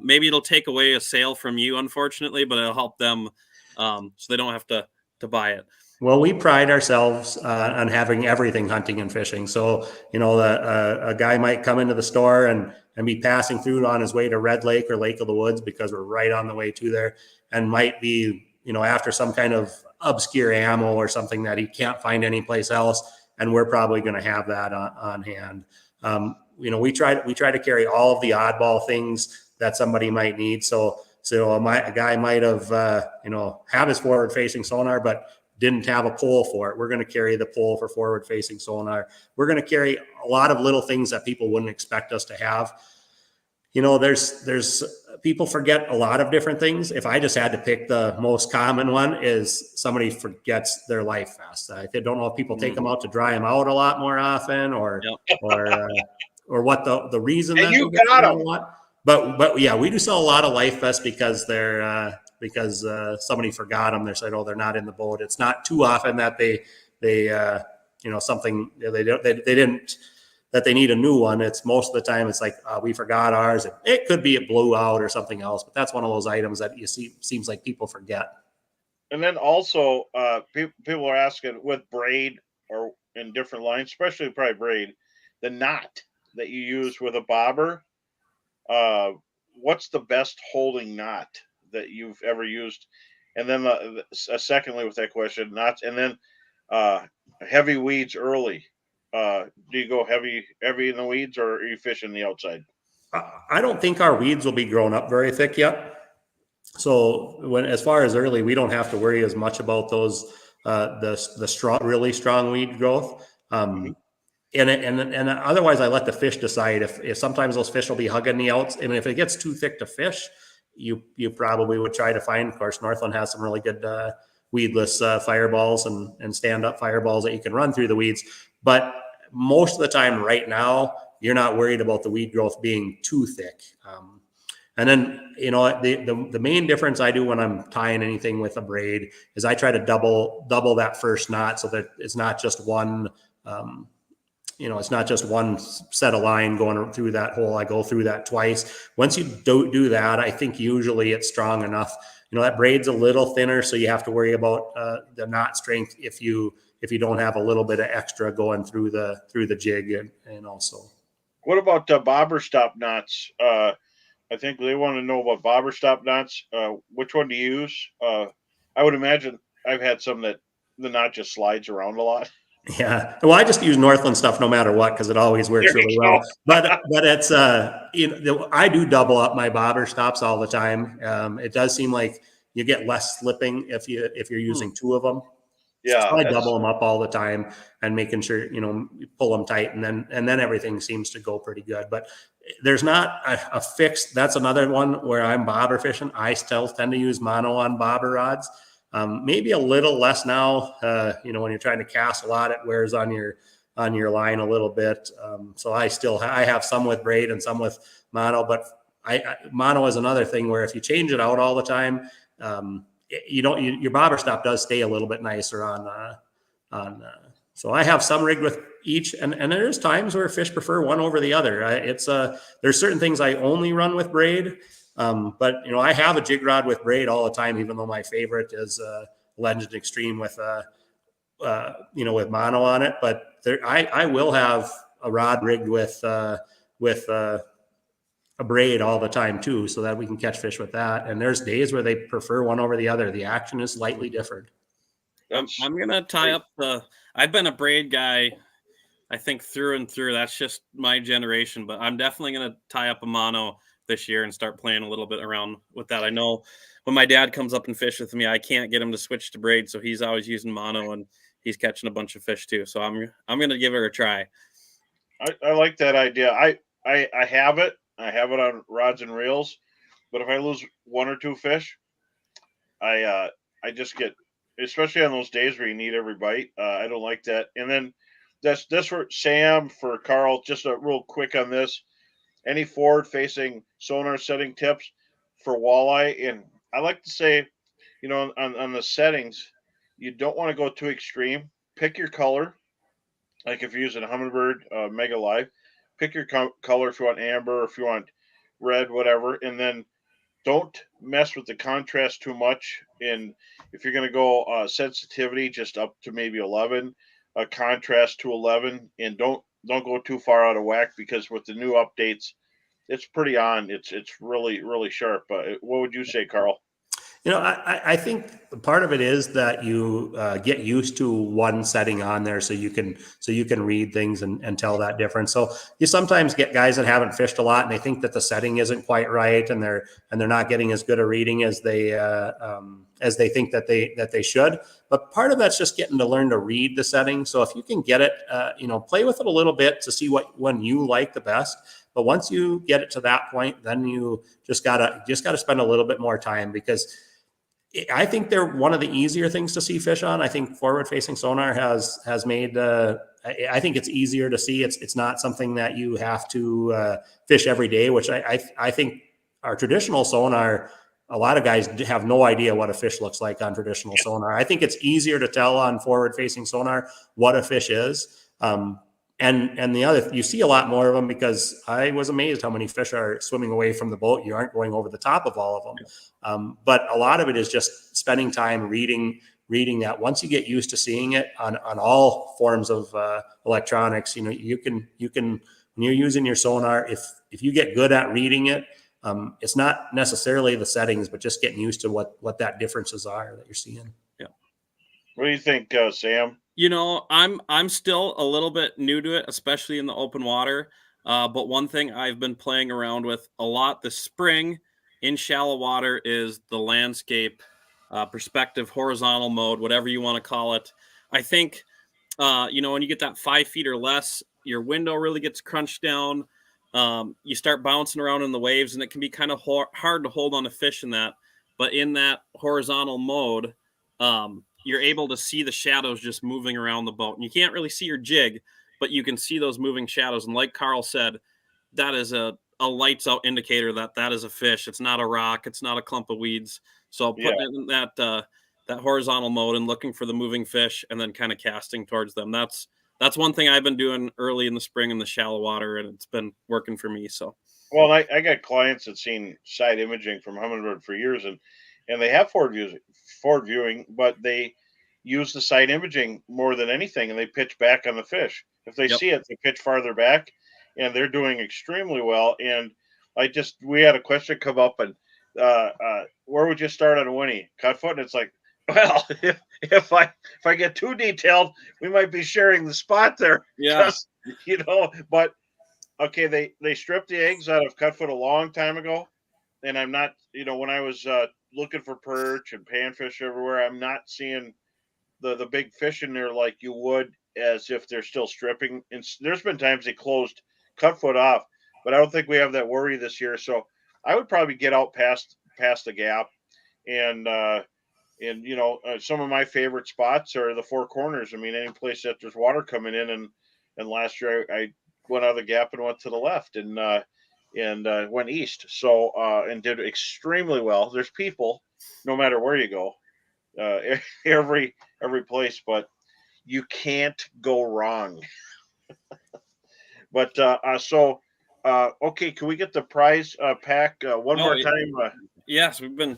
Maybe it'll take away a sale from you, unfortunately, but it'll help them so they don't have to buy it. Well, we pride ourselves on having everything hunting and fishing. So, a guy might come into the store and be passing through on his way to Red Lake or Lake of the Woods, because we're right on the way to there, and might be, after some kind of obscure ammo or something that he can't find anyplace else. And we're probably going to have that on hand. We try to carry all of the oddball things that somebody might need. So a guy might have, have his forward facing sonar, but didn't have a pole for it. We're going to carry the pole for forward facing sonar. We're going to carry a lot of little things that people wouldn't expect us to have. There's people forget a lot of different things. If I just had to pick, the most common one is somebody forgets their life vest. I don't know if people take them out to dry them out a lot more often, or what the reason. And you got them. But yeah, we do sell a lot of life vests because they're because somebody forgot them. They said, "Oh, they're not in the boat." It's not too often that they something they didn't, that they need a new one. It's most of the time it's like, we forgot ours. It could be it blew out or something else, but that's one of those items that you see seems like people forget. And then also, people are asking with braid or in different lines, especially probably braid, the knot that you use with a bobber. What's the best holding knot that you've ever used? And then secondly, with that question, knots, and then heavy weeds early. Do you go heavy in the weeds, or are you fishing the outside? I don't think our weeds will be grown up very thick yet. So as far as early, we don't have to worry as much about those the really strong weed growth. And otherwise, I let the fish decide. If sometimes those fish will be hugging the outs. I mean, if it gets too thick to fish, you probably would try to find. Of course, Northland has some really good weedless fireballs and stand-up fireballs that you can run through the weeds. But most of the time, right now, you're not worried about the weed growth being too thick. And then, the main difference I do when I'm tying anything with a braid is I try to double that first knot, so that it's not just one. It's not just one set of line going through that hole. I go through that twice. Once you do that, I think usually it's strong enough. That braid's a little thinner, so you have to worry about the knot strength if you don't have a little bit of extra going through the jig and also. What about bobber stop knots? I think they want to know about bobber stop knots. Which one do you use? I would imagine I've had some that the knot just slides around a lot. Yeah. Well, I just use Northland stuff no matter what, because it always works really well. But it's I do double up my bobber stops all the time. It does seem like you get less slipping if you're using two of them. Yeah. So I double them up all the time and making sure you pull them tight, and then everything seems to go pretty good. But there's not a fixed. That's another one where I'm bobber fishing. I still tend to use mono on bobber rods. Maybe a little less now, when you're trying to cast a lot, it wears on your on your line a little bit. So I have some with braid and some with mono, but mono is another thing where if you change it out all the time, your bobber stop does stay a little bit nicer so I have some rigged with each, and there's times where fish prefer one over the other. There's certain things I only run with braid, but I have a jig rod with braid all the time, even though my favorite is Legend Extreme with with mono on it. But I will have a rod rigged with a braid all the time too, so that we can catch fish with that. And there's days where they prefer one over the other. The action is slightly different. I'm gonna tie up I've been a braid guy, I think, through and through. That's just my generation, but I'm definitely gonna tie up a mono this year and start playing a little bit around with that. I know when my dad comes up and fish with me, I can't get him to switch to braid, so he's always using mono, and he's catching a bunch of fish too. So I'm gonna give it a try. I like that idea. I have it. I have it on rods and reels, but if I lose one or two fish, I just get, especially on those days where you need every bite. I don't like that. And then this for Sam, for Carl. Just a real quick on this. Any forward-facing sonar setting tips for walleye? And I like to say, on the settings, you don't want to go too extreme. Pick your color. Like if you're using a Humminbird Mega Live, pick your color if you want amber, if you want red, whatever, and then don't mess with the contrast too much. And if you're going to go sensitivity, just up to maybe 11, contrast to 11, and don't go too far out of whack, because with the new updates, it's pretty on. It's really really sharp. What would you say, Carl? I think part of it is that you get used to one setting on there, so you can read things and tell that difference. So you sometimes get guys that haven't fished a lot and they think that the setting isn't quite right, and they're not getting as good a reading as they think that they should. But part of that's just getting to learn to read the setting. So if you can get it, play with it a little bit to see what one you like the best. But once you get it to that point, then you just gotta spend a little bit more time, because I think they're one of the easier things to see fish on. I think forward-facing sonar has made. I think it's easier to see. It's not something that you have to fish every day, which I think our traditional sonar. A lot of guys have no idea what a fish looks like on traditional sonar. I think it's easier to tell on forward-facing sonar what a fish is. And the other, you see a lot more of them, because I was amazed how many fish are swimming away from the boat. You aren't going over the top of all of them. But a lot of it is just spending time reading that. Once you get used to seeing it on all forms of electronics, you can, when you're using your sonar, if you get good at reading it, it's not necessarily the settings, but just getting used to what that differences are that you're seeing. Yeah. What do you think, Sam? I'm still a little bit new to it, especially in the open water. But one thing I've been playing around with a lot this spring in shallow water is the landscape perspective, horizontal mode, whatever you want to call it. I think, when you get that 5 feet or less, your window really gets crunched down. You start bouncing around in the waves, and it can be kind of hard to hold on a fish in that. But in that horizontal mode, you're able to see the shadows just moving around the boat. And you can't really see your jig, but you can see those moving shadows. And like Carl said, that is a lights out indicator that is a fish. It's not a rock. It's not a clump of weeds. So putting it in that horizontal mode and looking for the moving fish and then kind of casting towards them. That's one thing I've been doing early in the spring in the shallow water, and it's been working for me. So, well, I got clients that seen side imaging from Humminbird for years, and they have forward viewing, but they use the side imaging more than anything, and they pitch back on the fish. If they see it, they pitch farther back, and they're doing extremely well. And we had a question come up, and where would you start on a Winnie cut foot? And it's like, well, if I get too detailed, we might be sharing the spot there. Yeah, but okay, they stripped the eggs out of cutfoot a long time ago, and I'm not, when I was looking for perch and panfish everywhere, I'm not seeing the big fish in there like you would as if they're still stripping. And there's been times they closed cutfoot off, but I don't think we have that worry this year. So I would probably get out past the gap, and some of my favorite spots are the Four Corners. I mean, any place that there's water coming in, and and last year I went out of the gap and went to the left and went east. So and did extremely well. There's people, no matter where you go, every place, but you can't go wrong. But okay, can we get the prize pack one more time? Yes, we've been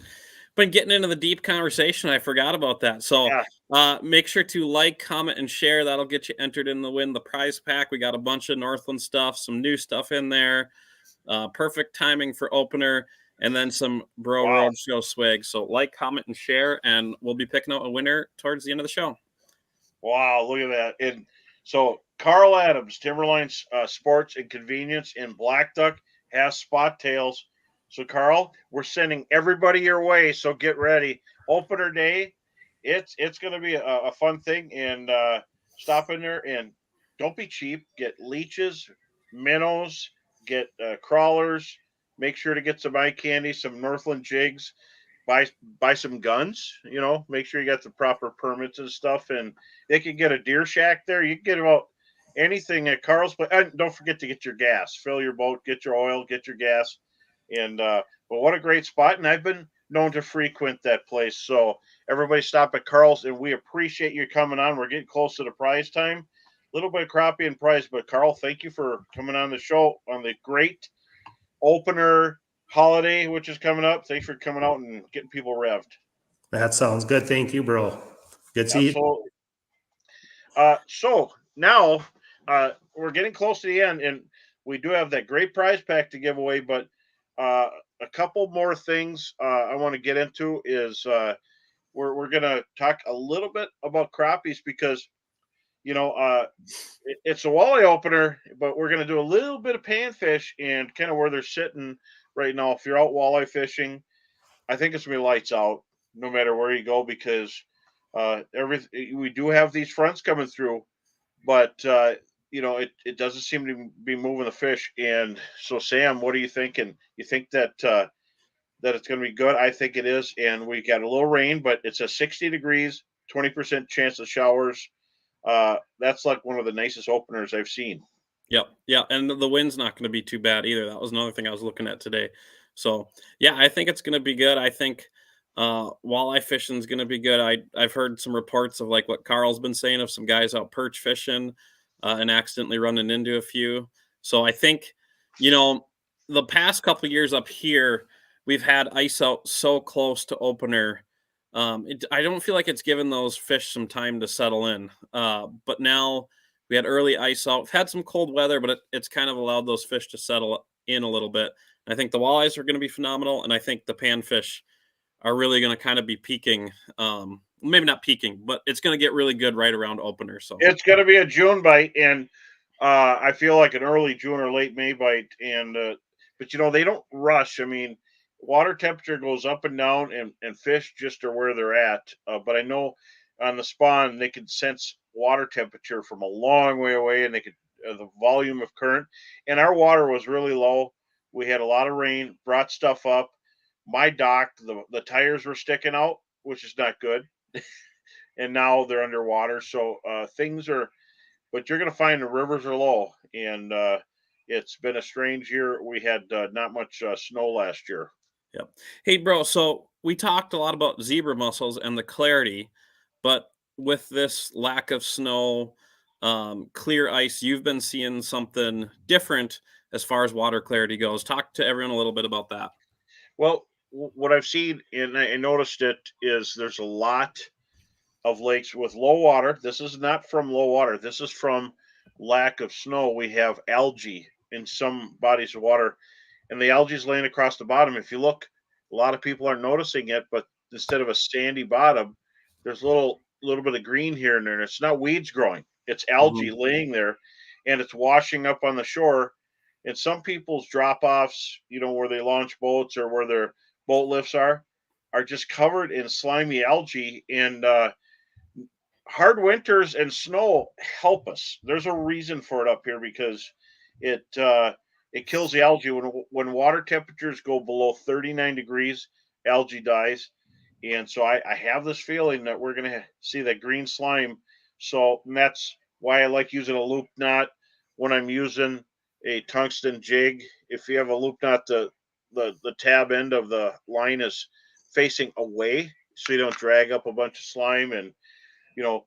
getting into the deep conversation. I forgot about that. So make sure to like, comment, and share. That'll get you entered in the win the prize pack. We got a bunch of Northland stuff, some new stuff in there. Perfect timing for opener, and then some Roadshow swag. So like, comment, and share, and we'll be picking out a winner towards the end of the show. Wow, look at that. And so Carl Adams, Timberline Sports and Convenience in Black Duck, has spot tails. So Carl, we're sending everybody your way. So get ready. Opener day, it's going to be a fun thing. And stop in there and don't be cheap. Get leeches, minnows, get crawlers. Make sure to get some eye candy, some Northland jigs. Buy some guns. Make sure you got the proper permits and stuff. And they can get a deer shack there. You can get about anything at Carl's place. And don't forget to get your gas. Fill your boat, get your oil, get your gas. And but what a great spot. And I've been known to frequent that place. So everybody stop at Carl's, and we appreciate you coming on. We're getting close to the prize time. A little bit of crappie and prize, but Carl, thank you for coming on the show on the great opener holiday, which is coming up. Thanks for coming out and getting people revved. That sounds good. Thank you, bro. Good to see you. So now we're getting close to the end, and we do have that great prize pack to give away. But a couple more things I want to get into is we're going to talk a little bit about crappies because it's a walleye opener, but we're going to do a little bit of panfish and kind of where they're sitting right now. If you're out walleye fishing, I think it's going to be lights out no matter where you go because we do have these fronts coming through, but it doesn't seem to be moving the fish. And so, Sam, what are you thinking? You think that it's going to be good? I think it is. And we got a little rain, but it's a 60 degrees, 20% chance of showers. That's like one of the nicest openers I've seen. Yep. Yeah. And the wind's not going to be too bad either. That was another thing I was looking at today. So yeah, I think it's going to be good. I think walleye fishing is going to be good. I've heard some reports of like what Carl's been saying of some guys out perch fishing and accidentally running into a few. So I think, the past couple of years up here, we've had ice out so close to opener. I don't feel like it's given those fish some time to settle in. But now we had early ice out. We've had some cold weather, but it's kind of allowed those fish to settle in a little bit. And I think the walleyes are going to be phenomenal, and I think the panfish are really going to kind of be peaking. Maybe not peaking, but it's going to get really good right around opener. So it's going to be a June bite, and I feel like an early June or late May bite. And but they don't rush. I mean, water temperature goes up and down, and fish just are where they're at. But I know on the spawn they can sense water temperature from a long way away, and they could the volume of current. And our water was really low. We had a lot of rain, brought stuff up. My dock, the tires were sticking out, which is not good. And now they're underwater. So things are, but you're going to find the rivers are low. And it's been a strange year. We had not much snow last year. Yep. Hey, bro. So we talked a lot about zebra mussels and the clarity, but with this lack of snow, clear ice, you've been seeing something different as far as water clarity goes. Talk to everyone a little bit about that. Well, what I've seen, and I noticed it, is there's a lot of lakes with low water. This is not from low water. This is from lack of snow. We have algae in some bodies of water, and the algae is laying across the bottom. If you look, a lot of people aren't noticing it, but instead of a sandy bottom, there's a little bit of green here and there. And it's not weeds growing. It's algae laying there, and it's washing up on the shore. And some people's drop-offs, where they launch boats or where their boat lifts are just covered in slimy algae. And hard winters and snow help us. There's a reason for it up here because it kills the algae. When water temperatures go below 39 degrees, algae dies. And so I have this feeling that we're going to see that green slime. So that's why I like using a loop knot when I'm using a tungsten jig. If you have a loop knot, the tab end of the line is facing away, so you don't drag up a bunch of slime and you know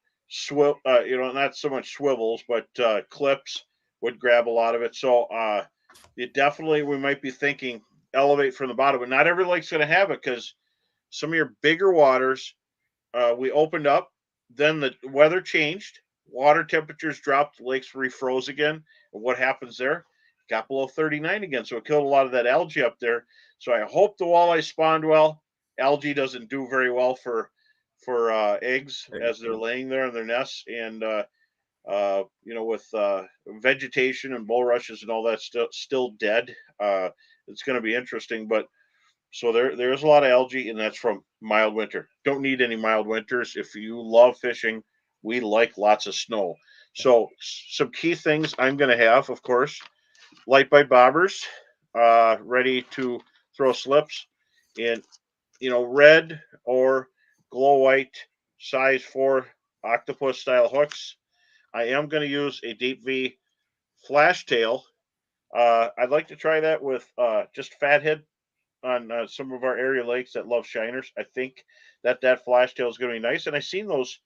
not so much swivels, but clips would grab a lot of it. So we might be thinking elevate from the bottom, but not every lake's going to have it because some of your bigger waters we opened up, then the weather changed, water temperatures dropped, lakes refroze again. And what happens there? Got below 39 again, so it killed a lot of that algae up there. So I hope the walleye spawned well. Algae doesn't do very well for eggs as they're laying there in their nests, and with vegetation and bulrushes and all that still dead. It's going to be interesting, but so there's a lot of algae, and that's from mild winter. Don't need any mild winters. If you love fishing, we like lots of snow. So some key things I'm going to have, of course, light bite bobbers, ready to throw slips in, red or glow white size 4 octopus style hooks. I am going to use a deep V flash tail. I'd like to try that with just fathead on some of our area lakes that love shiners. I think that flash tail is going to be nice, and I've seen those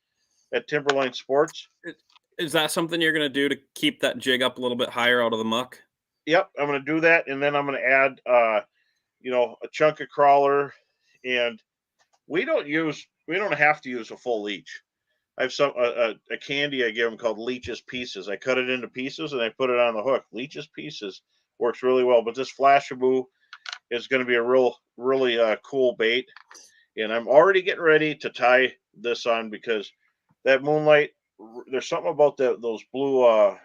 at Timberline Sports. Is that something you're going to do to keep that jig up a little bit higher out of the muck? Yep, I'm going to do that, and then I'm going to add, a chunk of crawler, and we don't have to use a full leech. I have a candy I give them called Leech's Pieces. I cut it into pieces and I put it on the hook. Leech's Pieces works really well, but this Flashaboo is going to be a really cool bait. And I'm already getting ready to tie this on because that moonlight, there's something about those blue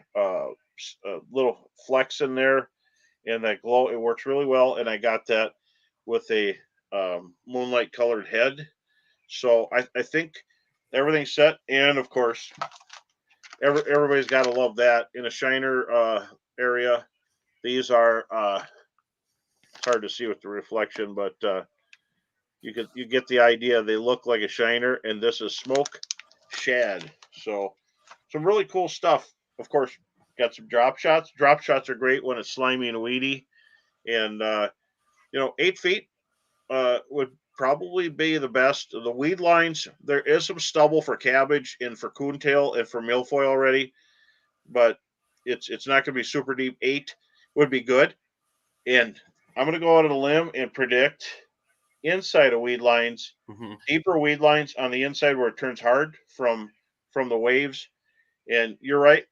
little flecks in there and that glow. It works really well. And I got that with a moonlight colored head. So I think everything's set. And of course, everybody's got to love that in a shiner area. These are, it's hard to see with the reflection, but you get the idea. They look like a shiner, and this is smoke shad. So some really cool stuff. Of course, got some drop shots. Drop shots are great when it's slimy and weedy, and 8 feet would probably be the best. The weed lines, there is some stubble for cabbage and for coontail and for milfoil already, but it's not going to be super deep. 8 would be good, and I'm going to go out on a limb and predict inside of weed lines, deeper weed lines on the inside where it turns hard from the waves. And you're right,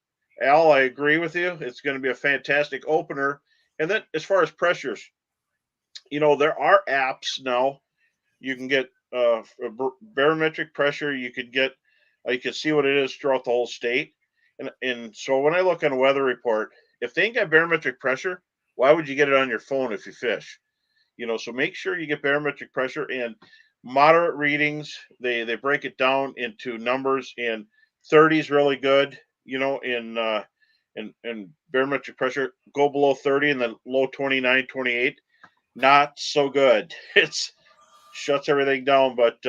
Al. I agree with you. It's going to be a fantastic opener. And then as far as pressures, there are apps now. You can get barometric pressure. You could get you can see what it is throughout the whole state. And so when I look on a weather report, if they ain't got barometric pressure, why would you get it on your phone if you fish? So make sure you get barometric pressure and moderate readings. They break it down into numbers, and 30 is really good. In barometric pressure, go below 30 and then low 29, 28, not so good. It's shuts everything down. But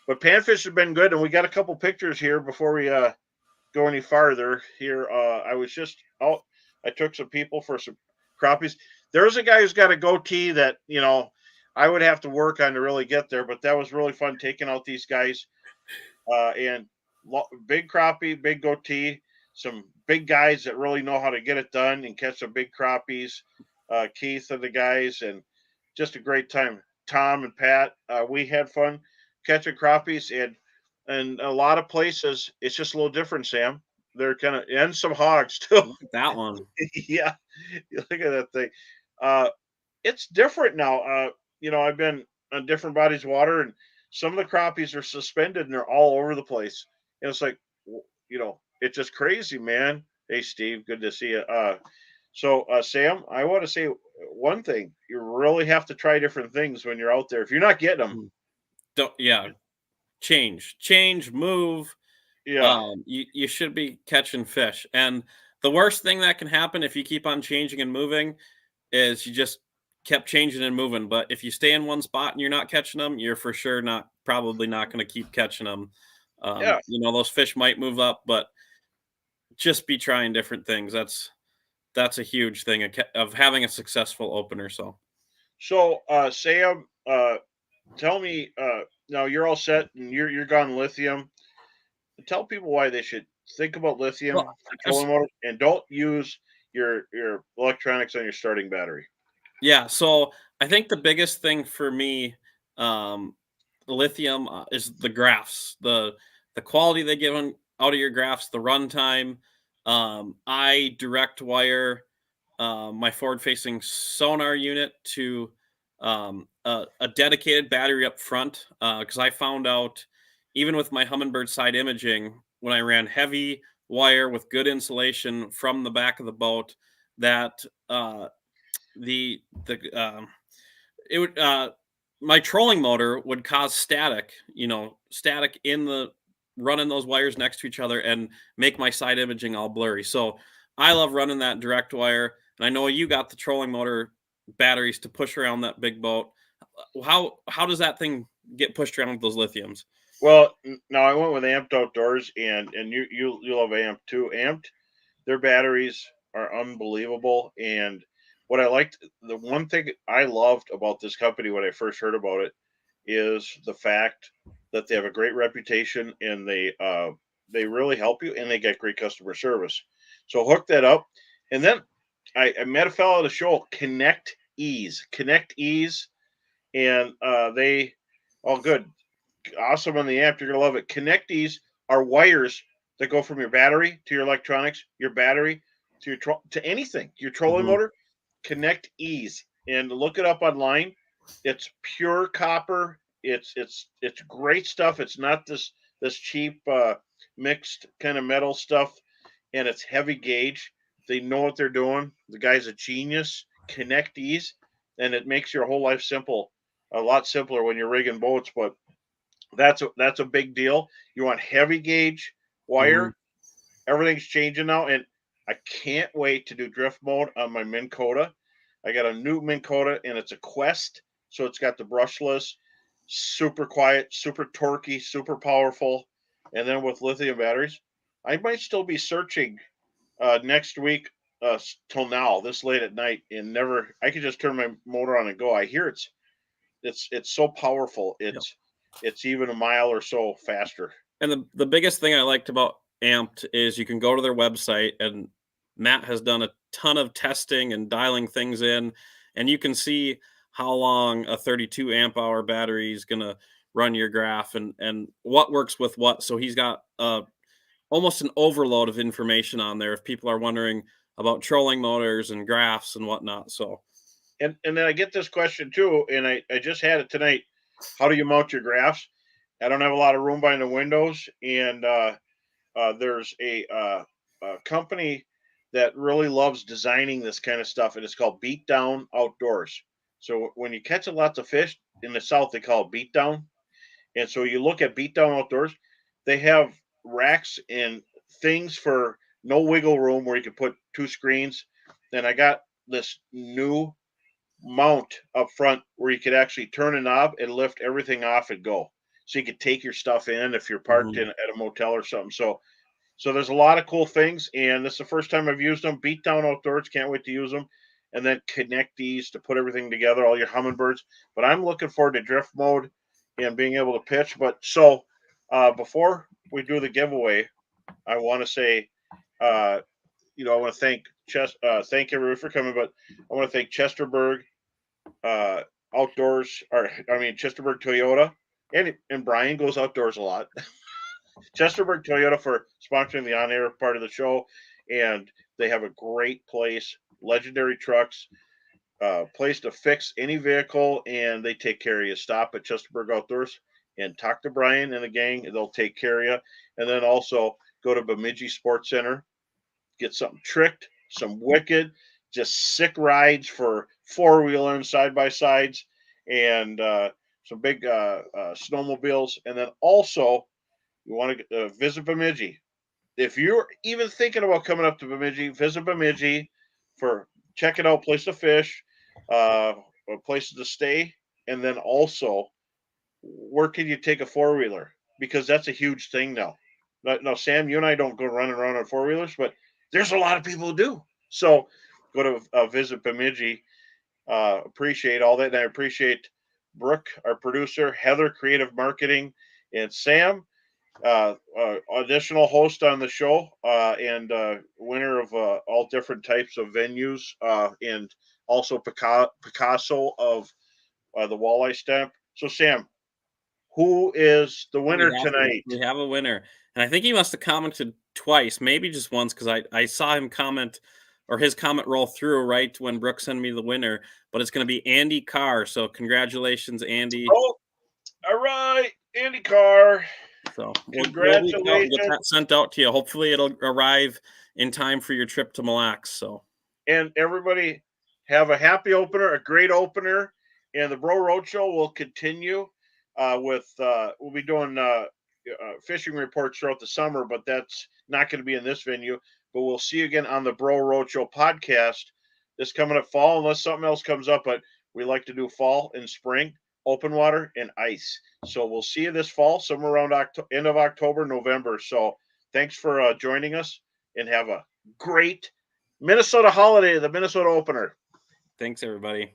panfish have been good, and we got a couple pictures here before we go any farther. Here, I was just out. I took some people for some crappies. There's a guy who's got a goatee that I would have to work on to really get there, but that was really fun taking out these guys. And big crappie, big goatee, some big guys that really know how to get it done and catch some big crappies. Keith and the guys, and just a great time. Tom and Pat, we had fun catching crappies, and a lot of places it's just a little different, Sam. They're kind of, and some hogs too. That one. Yeah, you look at that thing. It's different now. I've been on different bodies of water, and some of the crappies are suspended and they're all over the place. And it's like, it's just crazy, man. Hey, Steve, good to see you. So, Sam, I want to say one thing. You really have to try different things when you're out there. If you're not getting them, change, move. Yeah. You should be catching fish. And the worst thing that can happen if you keep on changing and moving is you just kept changing and moving. But if you stay in one spot and you're not catching them, you're for sure probably not going to keep catching them. Those fish might move up, but just be trying different things. That's a huge thing of having a successful opener. So So, Sam, tell me, now you're all set and you're gone lithium. Tell people why they should think about well, lithium for as- trolling motors and don't use your electronics on your starting battery. yeah. So I think the biggest thing for me, um, lithium is the graphs, the quality they give out of your graphs, the runtime. I direct wire my forward facing sonar unit to a dedicated battery up front because I found out even with my Humminbird side imaging when I ran heavy wire with good insulation from the back of the boat that the it would my trolling motor would cause static, static in the running those wires next to each other and make my side imaging all blurry. So I love running that direct wire, and I know you got the trolling motor batteries to push around that big boat. How does that thing get pushed around with those lithiums? Well, now I went with Amped Outdoors, and you love Amped too. Amped, their batteries are unbelievable, and what I liked, the one thing I loved about this company when I first heard about it, is the fact that they have a great reputation and they really help you and they get great customer service. So hook that up, and then I met a fellow at the show, Connect Ease, and they all good, awesome on the app. You're gonna love it. Connectees are wires that go from your battery to your electronics, your battery to to anything, your trolling Mhm. motor. Connect Ease and look it up online. It's pure copper. It's great stuff. It's not this cheap mixed kind of metal stuff, and it's heavy gauge. They know what they're doing. The guy's a genius. Connect Ease, and it makes your whole life simple, a lot simpler when you're rigging boats. But that's a big deal. You want heavy gauge Mhm. wire. Everything's changing now, and I can't wait to do drift mode on my Minn Kota. I got a new Minn Kota, and it's a Quest, so it's got the brushless, super quiet, super torquey, super powerful, and then with lithium batteries. I might still be searching next week till now, this late at night, and never. I could just turn my motor on and go. I hear it's so powerful. It's even a mile or so faster. And the biggest thing I liked about Amped is you can go to their website, and Matt has done a ton of testing and dialing things in, and you can see how long a 32 amp hour battery is going to run your graph and what works with what. So he's got almost an overload of information on there if people are wondering about trolling motors and graphs and whatnot. So And then I get this question too, and I just had it tonight. How do you mount your graphs? I don't have a lot of room behind the windows, and there's a company that really loves designing this kind of stuff, and it's called Beat Down Outdoors. So when you catch a lots of fish in the south, they call it beat down. And so you look at Beat Down Outdoors, they have racks and things for no wiggle room where you can put two screens. Then I got this new mount up front where you could actually turn a knob and lift everything off and go. So you could take your stuff in if you're parked Mhm. in at a motel or something. So there's a lot of cool things, and this is the first time I've used them. Beat Down Outdoors, can't wait to use them, and then connect these to put everything together, all your Humminbirds. But I'm looking forward to drift mode and being able to pitch. But so before we do the giveaway, I want to say, uh, I want to thank everyone for coming, but I want to thank Chesterberg uh, Outdoors, or I mean Chesterberg Toyota, and Brian goes outdoors a lot. Chesterberg Toyota for sponsoring the on-air part of the show, and they have a great place, legendary trucks, place to fix any vehicle, and they take care of you. Stop at Chesterberg Outdoors and talk to Brian and the gang, and they'll take care of you. And then also go to Bemidji Sports Center, get something tricked, some wicked, just sick rides for four-wheeler and side-by-sides, and some big snowmobiles. And then also you want to visit Bemidji. If you're even thinking about coming up to Bemidji, visit Bemidji for check it out, place to fish, uh, places to stay, and then also where can you take a four wheeler because that's a huge thing now. No, Sam, you and I don't go running around on 4-wheelers, but there's a lot of people who do. So go to visit Bemidji. Appreciate all that. And I appreciate Brooke, our producer, Heather, creative marketing, and Sam, additional host on the show, and winner of all different types of venues, and also Picasso of the walleye stamp. So, Sam, who is the winner tonight? We have a winner. And I think he must have commented twice, maybe just once, because I saw him comment or his comment roll through right when Brooke sent me the winner. But it's going to be Andy Carr. So congratulations, Andy. Oh, all right, Andy Carr. So we'll reach out and get Congratulations. that sent out to you. Hopefully it'll arrive in time for your trip to Mille Lacs. So And everybody have a happy opener, a great opener. And the Bro Roadshow will continue we'll be doing fishing reports throughout the summer, but that's not going to be in this venue. But we'll see you again on the Bro Roadshow podcast this coming up fall, unless something else comes up. But we like to do fall and spring, open water and ice. So we'll see you this fall, somewhere around end of October, November. So thanks for joining us, and have a great Minnesota holiday, the Minnesota opener. thanks, everybody.